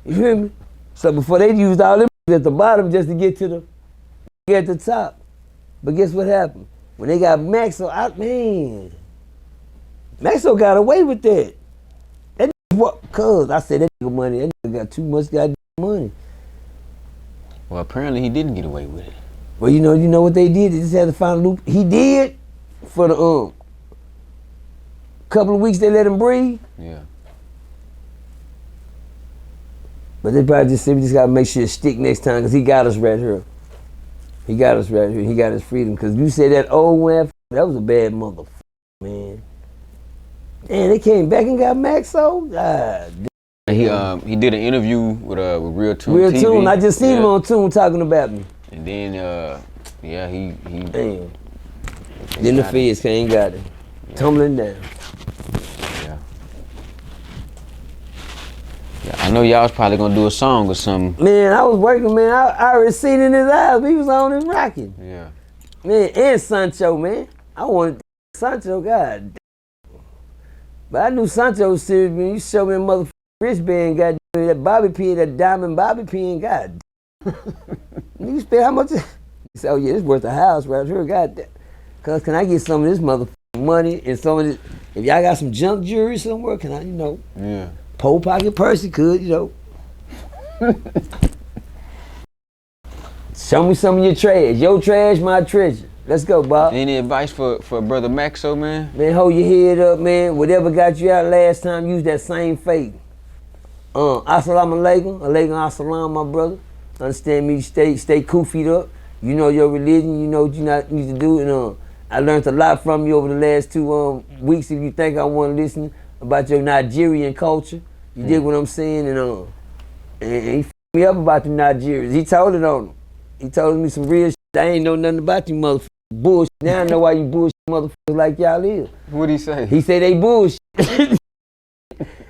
You hear me? So before they used all them at the bottom just to get to the top. But guess what happened? When they got Maxo out, man, Maxo got away with that. That nigga, what? Cause I said that nigga money, that nigga got too much goddamn money. Well, apparently he didn't get away with it. Well, you know what they did? They just had to find a loop. He did for the couple of weeks they let him breathe. Yeah. But they probably just said we just gotta make sure it stick next time because he got us right here. He got us right here. He got his freedom. Because you said that old one, that was a bad motherfucker, man. And they came back and got Maxo. God damn. He did an interview with RealToonTV. RealToon. I just seen him on Tune talking about me. And then yeah, he damn. Then the feds came and got him. Tumbling down. Yeah, I know y'all was probably gonna do a song or something. Man, I was working, man. I already seen it in his eyes. He was on and rocking. Yeah. Man, and Sancho, man. I wanted Sancho, God damn. But I knew Sancho was serious, man. You showed me a motherfucking wristband, goddamn, that bobby pin, that diamond bobby pin, god damn. You spend how much? He said, oh yeah, this worth a house right here, god damn. Cause can I get some of this motherfucking money and some of this, if y'all got some junk jewelry somewhere, can I, Yeah. Pole pocket Percy could, Show me some of your trash. Your trash, my treasure. Let's go, Bob. Any advice for brother Maxo, man? Man, hold your head up, man. Whatever got you out last time, use that same faith. Assalamu alaikum. Alaikum assalam, my brother. Understand me? Stay koofied up. You know your religion. You know what you not need to do. And I learned a lot from you over the last 2 weeks. If you think I want to listen about your Nigerian culture. You dig what I'm saying? And he f***ed me up about the Nigerians. He told it on him. He told me some real shit. I ain't know nothing about you motherfuckers bullshit. Now I know why you bullshit motherfuckers like y'all is. What'd he say? He said they bullshit.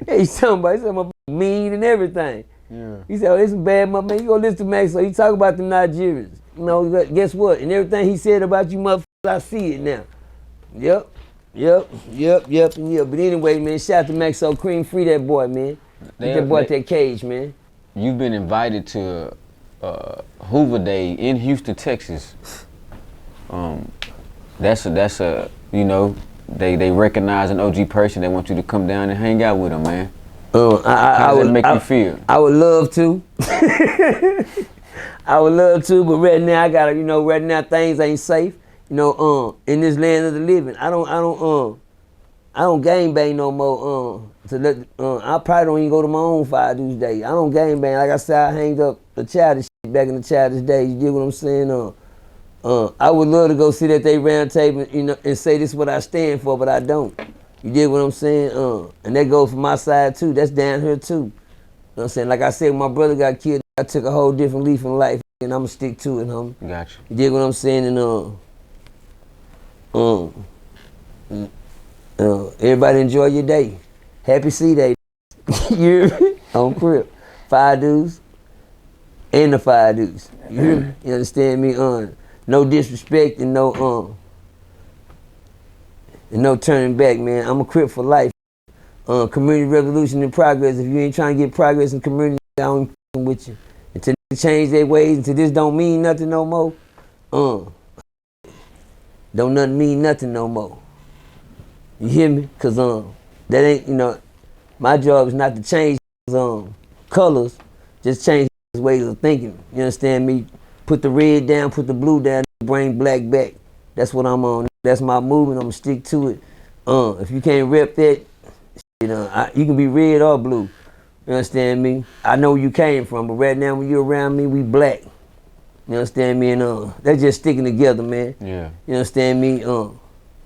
He's talking about mean and everything. Yeah. He said, oh, this is bad, my man. You go listen to Max. So he talk about the Nigerians. Guess what? And everything he said about you motherfuckers, I see it now. Yep. Yep. But anyway, man, shout out to Maxo Kream. Free that boy, man. Get that boy out that cage, man. You've been invited to Hoover Day in Houston, Texas. That's a you know, they recognize an OG person. They want you to come down and hang out with them, man. How does that make you feel? I would love to. I would love to, but right now I gotta, you know, right now things ain't safe. You know, in this land of the living, I don't gangbang no more. I probably don't even go to my own 5 Deuce Day. I don't gangbang. Like I said, I hanged up the childish shit back in the childish days. You get what I'm saying? I would love to go sit at their round table, you know, and say this is what I stand for, but I don't. You get what I'm saying? And that goes for my side too. That's down here too. You know what I'm saying? Like I said, when my brother got killed, I took a whole different leaf in life, and I'ma stick to it, homie. Gotcha. You get what I'm saying? And everybody enjoy your day. Happy C-Day. You hear me? On Crip. 5 Deuce and the 5 Deuce. You hear me? You understand me? No disrespect and no turning back, man. I'm a Crip for life. Community revolution in progress. If you ain't trying to get progress in community, I don't with you. Until they change their ways, until this don't mean nothing no more. Don't nothing mean nothing no more. You hear me? Cause that ain't, you know, my job is not to change colors, just change ways of thinking. You understand me? Put the red down, put the blue down, bring black back. That's what I'm on. That's my movement. I'm gonna stick to it. If you can't rep that, you know, you can be red or blue. You understand me? I know where you came from, but right now when you're around me, we black. You understand me? And that's just sticking together, man. Yeah. You understand me?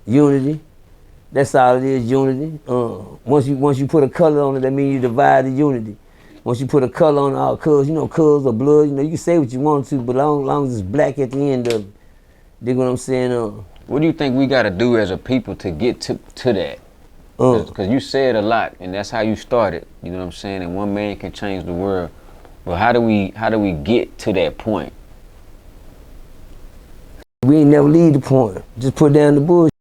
Unity. That's all it is, unity. Once you put a color on it, that means you divide the unity. Once you put a color on all colors, you know, colors or blood, you know, you can say what you want to, but long as it's black at the end of it. Dig what I'm saying? What do you think we gotta do as a people to get to that? Because you said a lot, and that's how you started. You know what I'm saying? And one man can change the world. But how do we get to that point? We ain't never leave the point. Just put down the bullshit.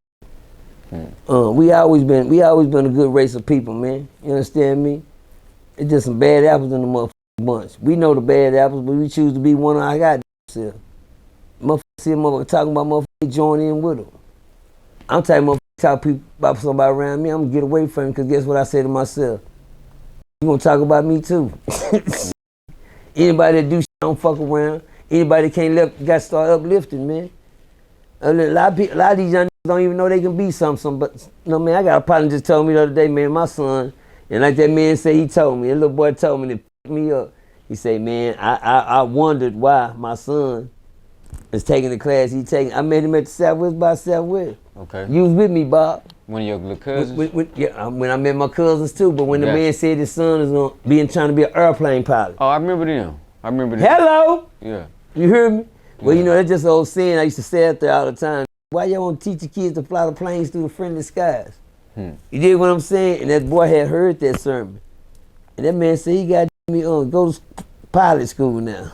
We always been a good race of people, man. You understand me? It's just some bad apples in the motherfucking bunch. We know the bad apples, but we choose to be one of our goddamn self. Motherfuckers see a motherfucker talking about motherfuckers join in with them. I'm telling motherfuckers talk people about somebody around me, I'm gonna get away from him, because guess what I say to myself? You gonna talk about me too. Anybody that do shit don't fuck around. Anybody that can't got to start uplifting, man. A lot of these young niggas don't even know they can be something. But no, man, I got a partner just told me the other day, man, my son, and like that man said, he told me, that little boy told me to pick me up. He said, man, I wondered why my son is taking the class he taking. I met him at the Southwest by Southwest. Okay. You was with me, Bob. One of your little cousins? When I met my cousins too, but when the man said his son is trying to be an airplane pilot. Oh, I remember them. Hello? Yeah. You hear me? Yeah. Well, you know, that's just an old saying I used to say out there all the time. Why y'all want to teach your kids to fly the planes through the friendly skies? You did what I'm saying? And that boy had heard that sermon. And that man said he got me go to pilot school now.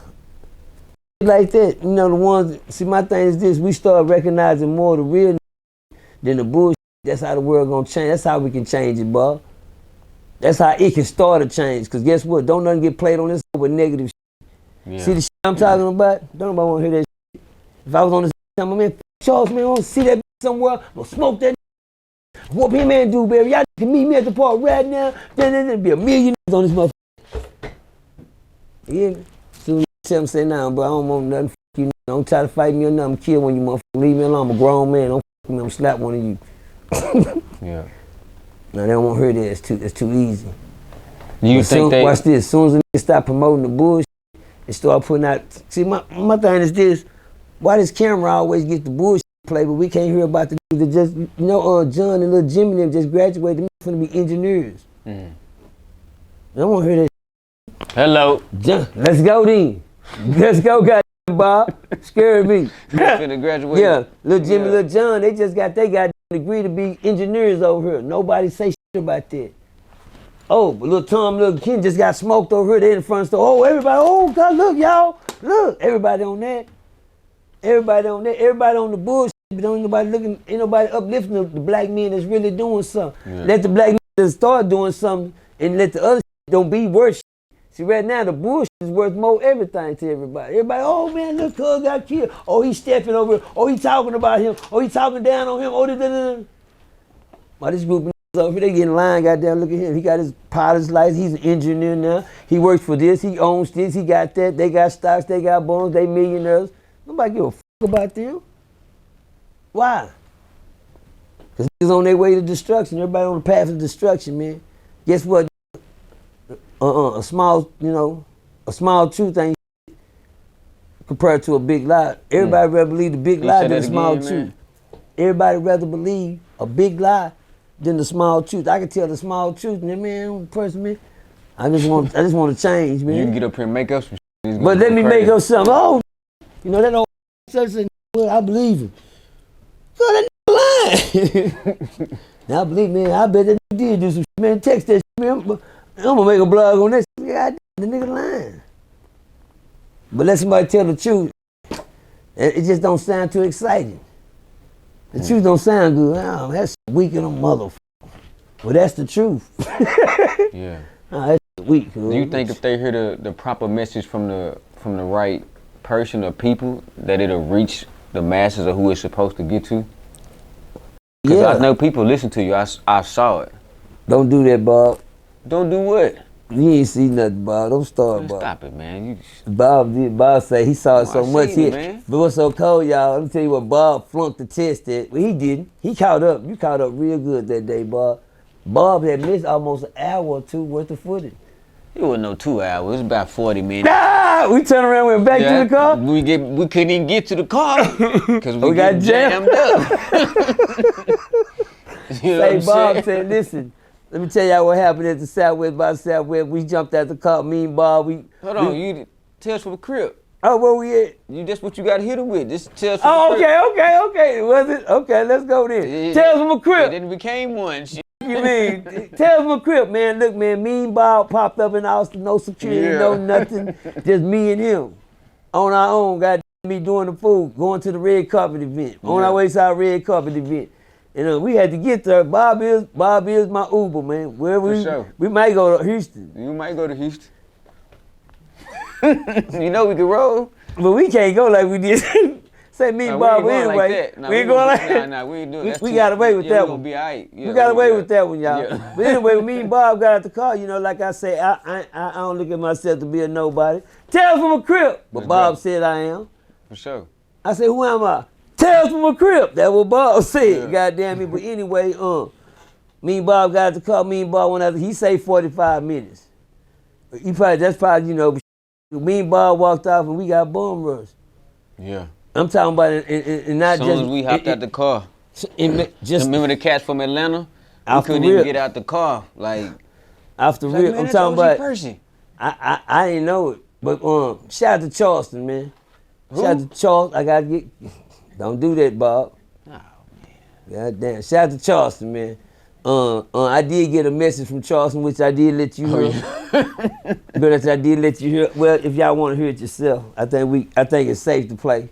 Like that, you know, the ones, see, my thing is this, we start recognizing more the real than the bullshit. That's how the world gonna change. That's how we can change it, Bob. That's how it can start a change. Because guess what? Don't nothing get played on this with negative shit. Yeah. See the shit I'm talking about? Don't nobody want to hear that shit. If I was on this time, man, Charles, man, I want to see that somewhere. I'm going to smoke that. Whoop him and Dewberry. Y'all can meet me at the park right now. Then there'll be a million on this motherfucker. You hear me? Soon tell him, say, nah, bro, I don't want nothing. You don't try to fight me or nothing. I'm kill when you motherfucker. Leave me alone. I'm a grown man. Don't me. I'm going to slap one of you. Yeah. No, they don't want to hear that. It's too easy. You think watch this. As soon as they stop promoting the bullshit and start putting out. See, my thing is this. Why does camera always get the bullshit play, but we can't hear about the dudes that just, you know, John and little Jimmy them just graduated. They're going to be engineers. I don't want to hear that. Hello. John, let's go then. Let's go, goddamn Bob. Scared me. Finna graduate. Yeah, little Jimmy, little John, they just got degree to be engineers over here. Nobody say shit about that. Oh, but little Tom, little Ken just got smoked over here. They in the front store. Oh, everybody, oh God, look, y'all. Look, everybody on that. Everybody on that. Everybody on the bullshit. but don't nobody looking, ain't nobody uplifting the black men that's really doing something. Yeah. Let the black men start doing something and let the other don't be worse. See, right now the bullshit is worth more everything to everybody. Everybody, oh man, look, cuz got killed. Oh, he's stepping over. Oh, he talking about him. Oh, he talking down on him. Oh, da. Why this group of over here, they get in line, goddamn, look at him. He got his pilot's license. He's an engineer now. He works for this. He owns this. He got that. They got stocks. They got bonds. They millionaires. Nobody give a fuck about them. Why? Because niggas on their way to destruction. Everybody on the path of destruction, man. Guess what? A small, a small truth ain't compared to a big lie. Everybody rather believe the big lie than the small truth. Everybody rather believe a big lie than the small truth. I can tell the small truth, and man, person, man, I just want to change, man. You can get up here and make up some shit. But let me make up something. Oh, that old church said, well, I believe him. So that nigga lying. Now I believe, man, I bet that nigga did do some shit, man. Text that shit, man. I'm gonna make a blog on that. God, the nigga lying. But let somebody tell the truth. It just don't sound too exciting. The truth don't sound good. Oh, that's weak in a motherfucker. Well, that's the truth. Yeah. Oh, that's weak. Do you think if they hear the proper message from the right person or people, that it'll reach the masses of who it's supposed to get to? Because I know people listen to you. I saw it. Don't do that, Bob. Don't do what? You ain't see nothing, Bob. Don't start, Bob. Stop it, man. Bob said he saw it so much. But what's so cold, y'all, let me tell you what Bob flunked the test at. Well, he didn't. He caught up. You caught up real good that day, Bob. Bob had missed almost an hour or two worth of footage. It wasn't no 2 hours. It was about 40 minutes. We turned around and went back to the car? We couldn't even get to the car because we got jammed up. Say, Bob said, listen, let me tell y'all what happened at the Southwest by Southwest. We jumped out the car, me and Bob. Hold on, you tell us from the Crip. Oh, where we at? That's what you got to hit him with. Just tell us from the Crip. Okay. Was it? Okay, let's go then. Tell us from a Crip. It then became one. You mean? Tell us from a Crip, man. Look, man, me and Bob popped up in Austin, no security, no nothing. Just me and him. On our own, got me doing the food, going to the red carpet event. On our way to our red carpet event. And we had to get there. Bob is my Uber, man. We might go to Houston. You might go to Houston. You know we can roll. But we can't go like we did. Say me and Bob anyway. We ain't going like that. Nah, we ain't doing that. We got away with that one. Be all right. We got away with that one, y'all. Yeah. But anyway, me and Bob got out the car, like I say, I don't look at myself to be a nobody. Tell us from a Crip. But Bob said I am. For sure. I said, who am I? Tell us from a Crip. That's what Bob said. Goddamn me. But anyway, me and Bob got out the car. Me and Bob went out. He say 45 minutes. That's probably, me and Bob walked off and we got bum rush. Yeah. I'm talking about it, and not just. As soon as we hopped out the car. Just remember the cats from Atlanta? We couldn't even get out the car. Like. Off the rip. I'm talking about. Percy. I didn't know it. But shout out to Charleston, man. Shout out to Charleston. I gotta get. Don't do that, Bob. Oh, man. God damn. Shout out to Charleston, man. I did get a message from Charleston, which I did let you hear. But I did let you hear. Well, if y'all want to hear it yourself, I think it's safe to play.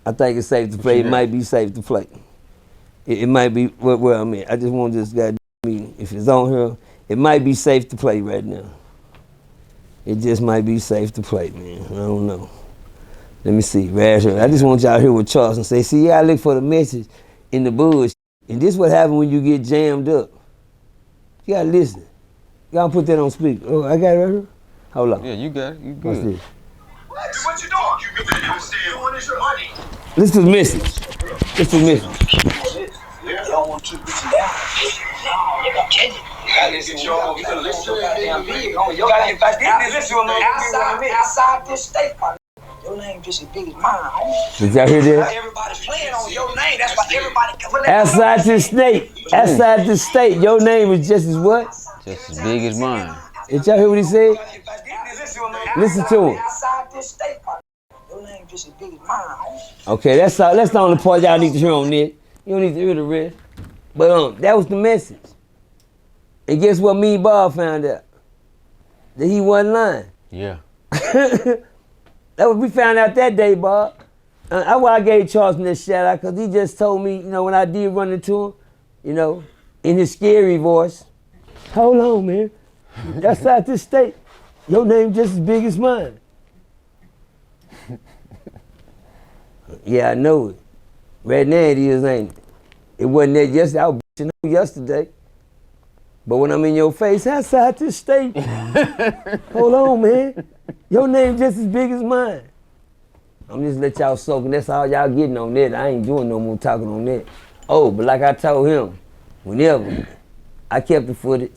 It might be safe to play. It might be where I'm at. I just want this guy. If it's on here, it might be safe to play right now. It just might be safe to play, man. I don't know. Let me see, right here. I just want y'all to hear what Charleston say. See, I look for the message in the bush. And this what happens when you get jammed up. You gotta listen. You gotta put that on speaker. Oh, I got it right here? Hold on. Yeah, you got it. You good. What's this? What you doing? You want your money? Listen to the message. Listen to the message. I don't want you to listen down. No, you gotta change it. You gotta listen to it. If I didn't listen to it, outside this state, your name just as big as mine. Did y'all hear that? Everybody's playing on your name. That's why everybody. Outside this state. Outside this state, your name is just as what? Just as big as mine. Did y'all hear what he said? Listen to him. Outside this state, your name just as big as mine. Okay, that's the only part y'all need to hear on it. You don't need to hear the rest. But that was the message. And guess what me and Bob found out? That he wasn't lying. Yeah. That was we found out that day, Bob. That's why I gave Charleston that shout out, because he just told me, you know, when I did run into him, you know, in his scary voice, hold on, man. Outside this state, your name just as big as mine. Yeah, I know it. Right now it is, ain't it? It wasn't that yesterday. I was bitching on yesterday. But when I'm in your face, outside this state, hold on, man. Your name just as big as mine. I'm just let y'all soak, and that's all y'all getting on that. I ain't doing no more talking on that. Oh, but like I told him, whenever I kept the footage,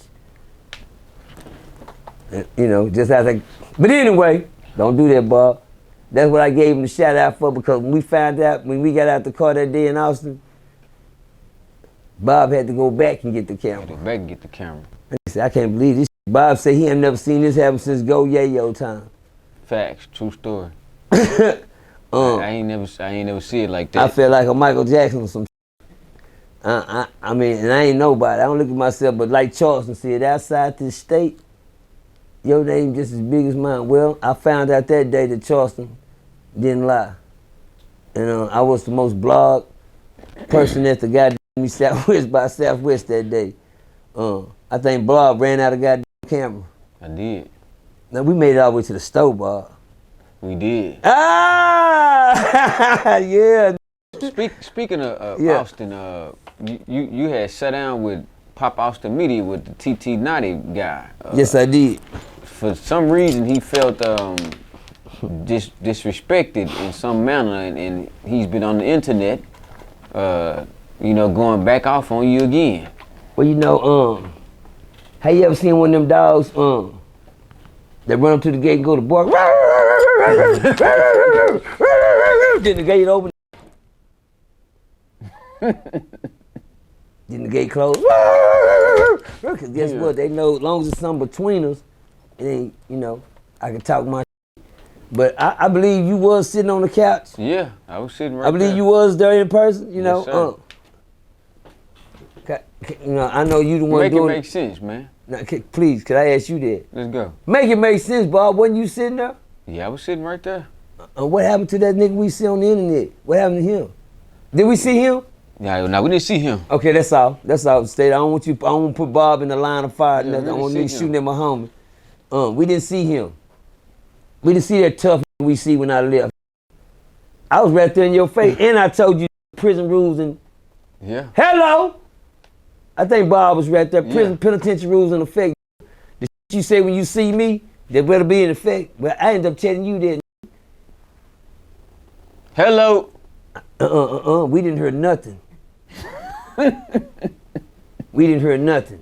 you know, just as I. But anyway, don't do that, Bob. That's what I gave him the shout out for, because when we found out, when we got out the car that day in Austin, Bob had to go back and get the camera. Go back and get the camera. He said, I can't believe this. Bob said he ain't never seen this happen since Go Yayo time. Facts, true story. I ain't never see it like that. I felt like a Michael Jackson or some I mean, and I ain't nobody. I don't look at myself, but like Charleston said, outside this state, your name just as big as mine. Well, I found out that day that Charleston didn't lie. And I was the most blogged person at the goddamn Southwest by Southwest that day. I think Bob ran out of goddamn camera. I did. Now we made it all the way to the store, Bob. We did. Ah, yeah. Speaking of Austin, you had sat down with Pop Austin Media with the TT Naughty guy. Yes, I did. For some reason, he felt disrespected in some manner, and he's been on the internet, you know, going back off on you again. Well, you know, have you ever seen one of them dogs that run up to the gate and go to bark? Then the gate open. Then the gate closed. Because guess what? They know as long as it's something between us, it ain't, you know, I can talk my shit. But I believe you was sitting on the couch. Yeah, I was sitting right there. I believe you was there in person, you know. Yes, you know, I know you the one doing it. Make it make sense, man. Now, please, could I ask you that? Let's go. Make it make sense, Bob. Wasn't you sitting there? Yeah, I was sitting right there. What happened to that nigga we see on the internet? What happened to him? Did we see him? Yeah, no, we didn't see him. Okay, that's all. That's all. State. I don't want you. I don't want to put Bob in the line of fire. Yeah, I don't want him niggas shooting at my homie. We didn't see him. We didn't see that tough we see when I left. I was right there in your face, and I told you prison rules and. Yeah. Hello. I think Bob was right there. Prison penitentiary rules in effect. The shit you say when you see me, they better be in effect. But I ended up telling you that. Hello. We didn't hear nothing. We didn't hear nothing.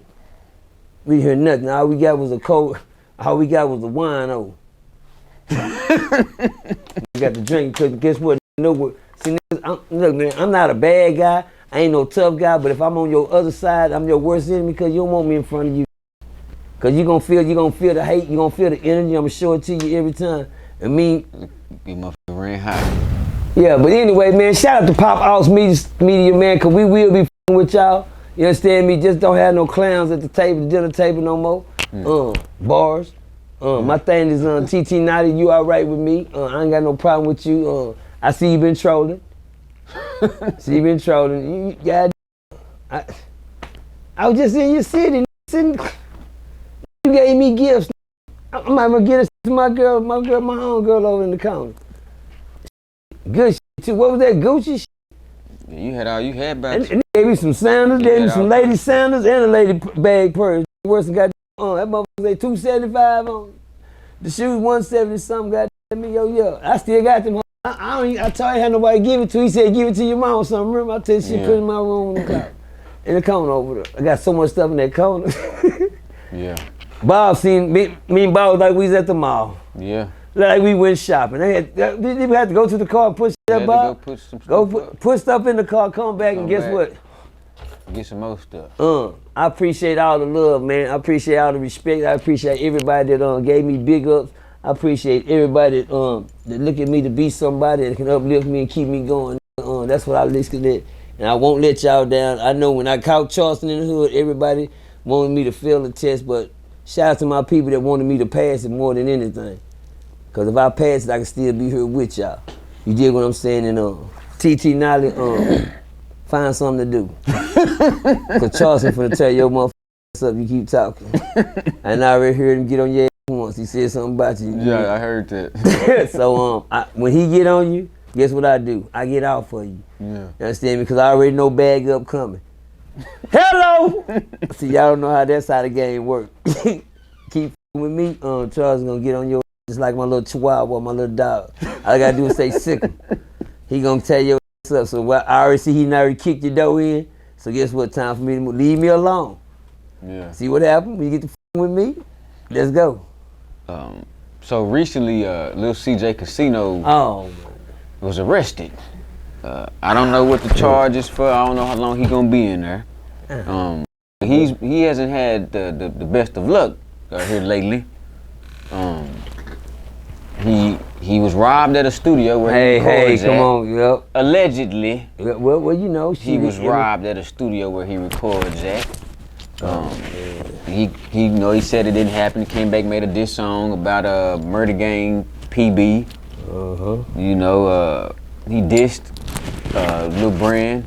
We didn't hear nothing. All we got was a cold. All we got was a wine. We got the drink. Because guess what? See, look, man, I'm not a bad guy. I ain't no tough guy. But if I'm on your other side, I'm your worst enemy because you don't want me in front of you. Because you're gonna feel the hate. You're gonna feel the energy. I'm gonna show it to you every time. And me. You motherfucker ran hot. Yeah, but anyway, man, shout out to Pop Austin Media, man, because we will be f***ing with y'all. You understand me? Just don't have no clowns at the table, the dinner table no more. Bars. My thing is TT Naughty, you all right with me. I ain't got no problem with you. I see you been trolling. You got. I was just in your city. You gave me gifts. I might well get it to my homegirl over in the corner. Good shit too. What was that Gucci shit? Yeah, you had all you had back. And they gave me some sandals, gave me some lady sandals and a lady bag purse. Worse than got that motherfucker say $275 on. The shoes $170 something. Goddamn me, yo. I still got them. I told you I had nobody give it to. He said give it to your mom or something. Remember I tell you she put it in my room in the corner over there. I got so much stuff in that corner. Yeah. Bob seen me and Bob was like we was at the mall. Yeah. Like we went shopping. They had to go to the car and push that, Bob. Put stuff in the car, come back, and guess what? Get some more stuff. I appreciate all the love, man. I appreciate all the respect. I appreciate everybody that gave me big ups. I appreciate everybody that look at me to be somebody that can uplift me and keep me going. That's what I listen to. And I won't let y'all down. I know when I caught Charleston in the hood, everybody wanted me to fail the test, but shout out to my people that wanted me to pass it more than anything. Because if I pass it, I can still be here with y'all. You dig what I'm saying? And TT Nolly, find something to do. Cause Charleston finna tell your motherfucker up, you keep talking. And I already heard him get on your ass once. He said something about you. Yeah, I heard that. So when he get on you, guess what I do? I get out for you. Yeah. You understand me? Cause I already know bag up coming. Hello! See, y'all don't know how that side of the game work. Keep with me, Charles gonna get on your just like my little chihuahua, my little dog. All I gotta do is say sick him. He gonna tell your ass up. So I already see he already kicked your dough in. So guess what? Time for me to move. Leave me alone. Yeah. See what happened when you get the with me? Let's go. So recently, Lil CJ Casino was arrested. I don't know what the charge is for. I don't know how long he gonna be in there. He hasn't had the best of luck here lately. He was robbed at a studio where he records come on, yep. Allegedly. Well, you know, he was robbed at a studio where he records at. He said it didn't happen. He came back, made a diss song about a murder gang PB. You know, he dissed Lil Brand.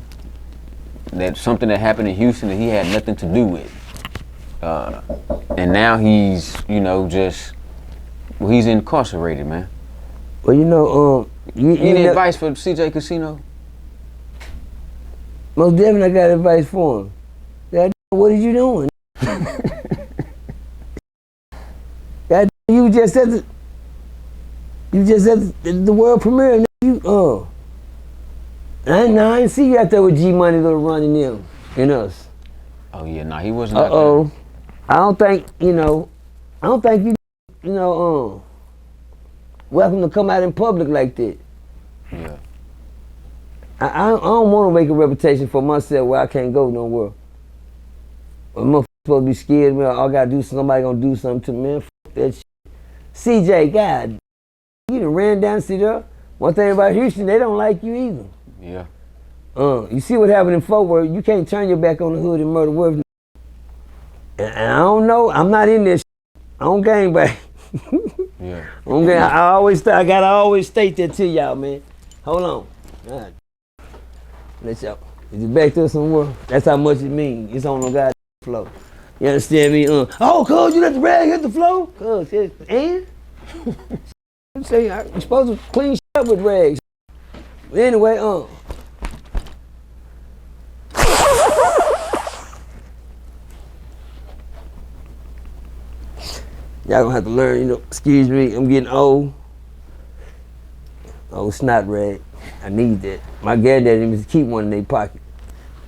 That's something that happened in Houston that he had nothing to do with. And now he's, you know, he's incarcerated, man. Well, you know, any advice for CJ Casino? Most definitely I got advice for him. God, what are you doing? God, you just at the world premiere. I didn't see you out there with G Money Little running them and us. Oh yeah, nah, he wasn't out there. I don't think you welcome to come out in public like that. Yeah. I don't want to make a reputation for myself where I can't go nowhere. I'm supposed to be scared, man. I gotta do somebody gonna do something to me, man. Fuck that shit. CJ, God, you done ran down the city. One thing about Houston, they don't like you either. Yeah. You see what happened in Fort Worth, you can't turn your back on the hood and murder Worth. And I don't know, I'm not in this. I don't gang bang. Yeah. I gotta always state that to y'all, man. Hold on. God. Let y'all. Is it back there somewhere? That's how much it means. It's on the goddamn floor. You understand me? Oh, cuz you let the rag hit the floor? Cuz, and? I'm saying you're supposed to clean shit up with rags. But anyway, y'all gonna have to learn, you know, excuse me, I'm getting old. Oh, snot rag. I need that. My granddaddy used to keep one in their pocket.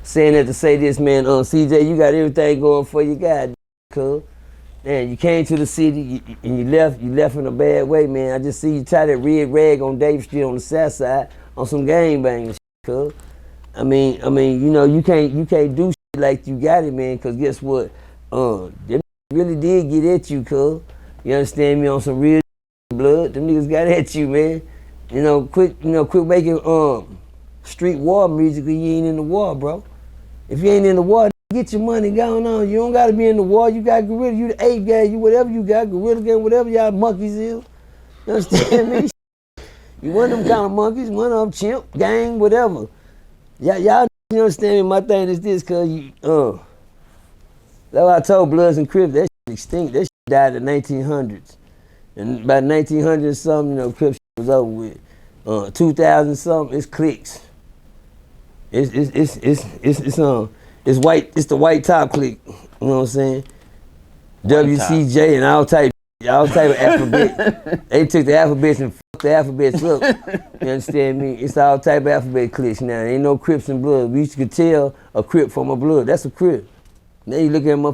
Saying that to say this, man, CJ, you got everything going for you, God, cuz. Man, you came to the city and you left in a bad way, man. I just see you tie that red rag on Davis Street on the south side on some gangbang shit, cuz. I mean, you know, you can't do shit like you got it, man, cause guess what? Them really did get at you, cuz. You understand me, on some real blood. Them niggas got at you, man. Quit making street war music when you ain't in the war, bro. If you ain't in the war, get your money going on. You don't gotta be in the war. You got gorilla, you the 8 gang, you whatever you got, gorilla gang, whatever y'all monkeys is. You understand me? You one of them kind of monkeys, one of them chimp, gang, whatever. Y'all you understand me? My thing is this, cause that's what I told Bloods and Crips, that shit extinct. That shit died in the 1900s. And by 1900 something, you know, Crips was over with. 2000 something, it's cliques. It's white. It's the white top clique. You know what I'm saying? WCJ and all type of alphabet. They took the alphabets and fucked the alphabets up. You understand me? It's all type of alphabet cliques now. There ain't no Crips and Blood. We used to tell a Crip from a Blood. That's a Crip. Now you look at my.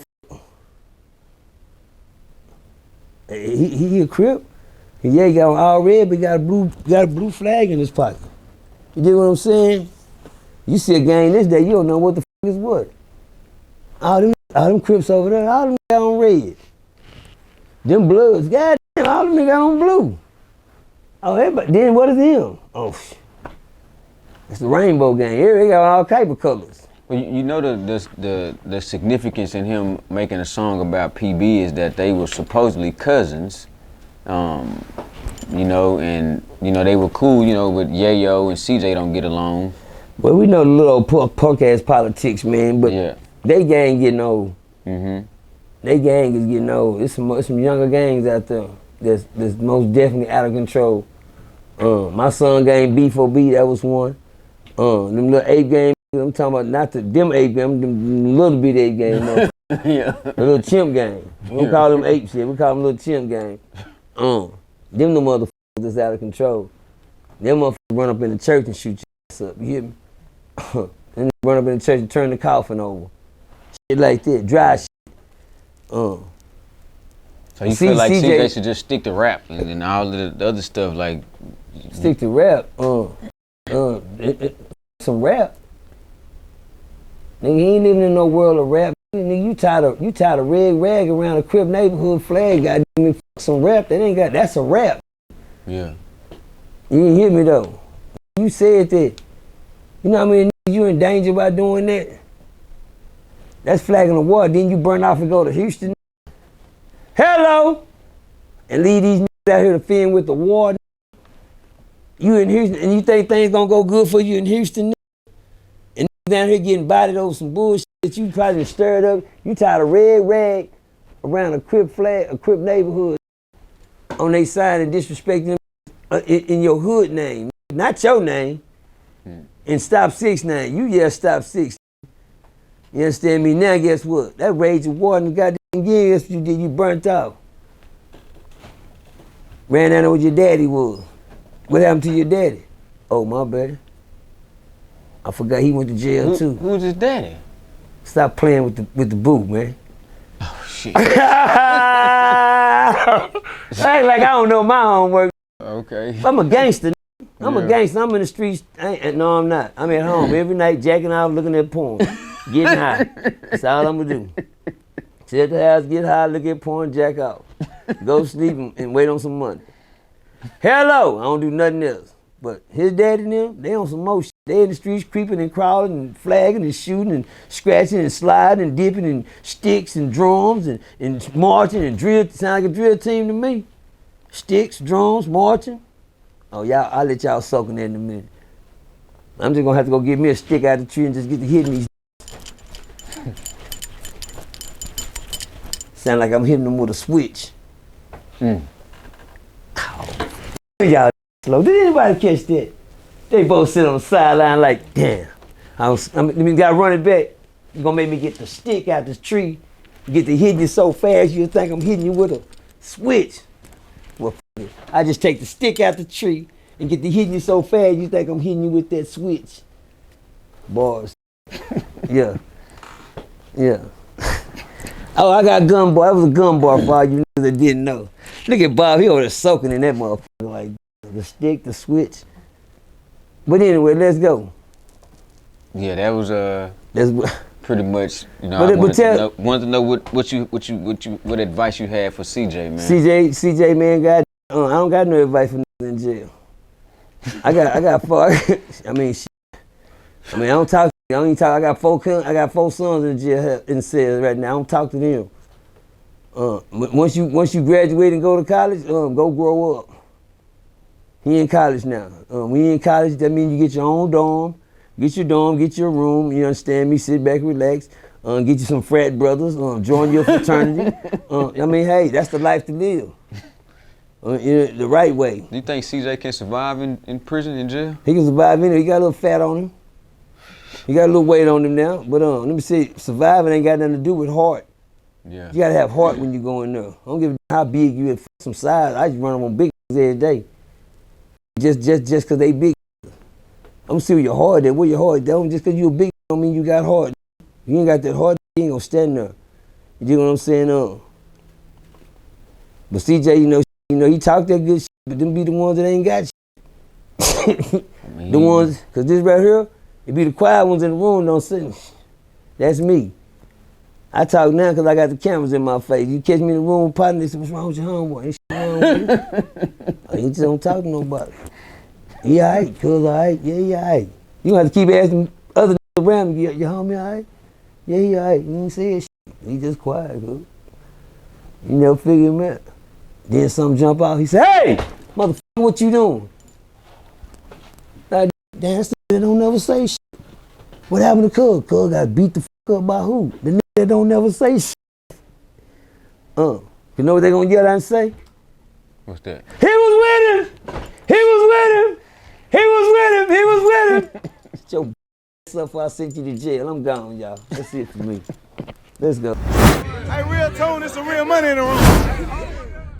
He a Crip. Yeah, he got all red, but he got a blue flag in his pocket. You dig what I'm saying? You see a gang this day, you don't know what the is what. All them Crips over there, all them got on red. Them Bloods, goddamn, all them got on blue. Oh, everybody, then what is them? Oh, it's the rainbow gang. Here they got all type of colors. Well, you know the significance in him making a song about PB is that they were supposedly cousins. you know, and you know they were cool, you know, but Yayo and CJ don't get along. Well, we know the little punk ass politics, man, but Yeah. they gang getting old. Mm-hmm. They gang is getting old. There's some younger gangs out there that's most definitely out of control. My son gang B4B, that was one. Them little ape game, I'm talking about not them ape game, them little bit ape game, no. Yeah. The little chimp gang. We don't call them ape shit, we call them little chimp gang. Them the motherfuckers that's out of control. Them motherfuckers run up in the church and shoot your ass up, you hear me? Then they run up in the church and turn the coffin over. Shit like that, dry shit. So you feel like CJ should just stick to rap and then all of the other stuff like stick to rap. Some rap. Nigga, he ain't living in no world of rap. Nigga, you tied a red rag around a Crip neighborhood flag. Goddamn me, some rap. That's a rap. Yeah. You didn't hear me though. You said that. You know what I mean? You in danger by doing that. That's flagging the war. Then you burn off and go to Houston. Hello, and leave these niggas out here to fend with the war. You in Houston, and you think things gonna go good for you in Houston, and down here getting bodied over some bullshit that you probably stirred up. You tied a red rag around a Crip flag, a Crip neighborhood on their side and disrespecting them in your hood name, not your name. And Stop 6 name, you yell Stop 6. You understand me? Now guess what? That rage of war in the goddamn game, that's what you did, you burnt out. Ran down there with your daddy was. What happened to your daddy? Oh, my bad. I forgot he went to jail too. Who's his daddy? Stop playing with the boo, man. Oh shit. I ain't like I don't know my homework. Okay. I'm a gangster. I'm a gangster. I'm in the streets. No, I'm not. I'm at home every night jacking off, looking at porn, getting high. That's all I'm gonna do. Sit at the house, get high, look at porn, jack off. Go sleep and wait on some money. Hello, I don't do nothing else. But his daddy and them, they on some more shit. They in the streets creeping and crawling and flagging and shooting and scratching and sliding and dipping and sticks and drums and marching and drill. Sound like a drill team to me. Sticks, drums, marching. Oh, y'all, I'll let y'all soak in that in a minute. I'm just gonna have to go get me a stick out of the tree and just get to hitting these. Sound like I'm hitting them with a switch. Oh, y'all slow. Did anybody catch that? They both sit on the sideline like, damn. Gotta run it back. You gonna make me get the stick out the tree, get to hitting you so fast you think I'm hitting you with a switch. Well, I just take the stick out the tree and get to hitting you so fast you think I'm hitting you with that switch. Bars. Yeah. Yeah. Oh, I got a gun bar. That was a gun bar for all you niggas that didn't know. Look at Bob, he over there soaking in that motherfucker like the stick, the switch. But anyway, let's go. Yeah, that was That's pretty much, you know, But- I but wanted to know what advice you had for CJ, man. CJ, man, I don't got no advice for niggas in jail. I got four. I mean, I don't talk. I don't even talk. I got four sons in jail in cells right now. I don't talk to them. Once you graduate and go to college, go grow up. He in college now. When you in college, that means you get your own dorm. Get your dorm, get your room, you understand me, sit back, relax, get you some frat brothers, join your fraternity. I mean, hey, that's the life to live. The right way. Do you think CJ can survive in prison, in jail? He can survive in it. He got a little fat on him. He got a little weight on him now. But let me see, surviving ain't got nothing to do with heart. Yeah. You gotta have heart when you go in there. I don't give a how big you is, some size. I just run them on big every day. Just cause they big. I'm gonna see where your heart is. Where your heart is. Just cause you a big don't mean you got heart. You ain't got that heart, you ain't gonna stand there. You know what I'm saying? But CJ, you know, he talk that good shit, but them be the ones that ain't got shit. The ones, cause this right here, it be the quiet ones in the room don't sit. That's me. I talk now cause I got the cameras in my face. You catch me in the room with partner, they say, what's wrong with your homeboy? Ain't shit wrong with you. He just don't talk to nobody. He all right, cuz all right, yeah, he all right. You gonna have to keep asking other niggas around me, your homie all right? Yeah, he all right, he ain't say shit. He just quiet, cuz. You never figure him out. Then something jump out, he say, hey, motherfucker, what you doing? Like, dance that don't never say shit. What happened to Cub? Cub got beat the fuck up by who? The nigga that don't never say shit. You know what they gonna yell out and say? What's that? He was with him! He was with him! He was with him! He was with him! Get your stuff before I sent you to jail. I'm gone, y'all. That's it for me. Let's go. Hey, real tone, it's some real money in the room.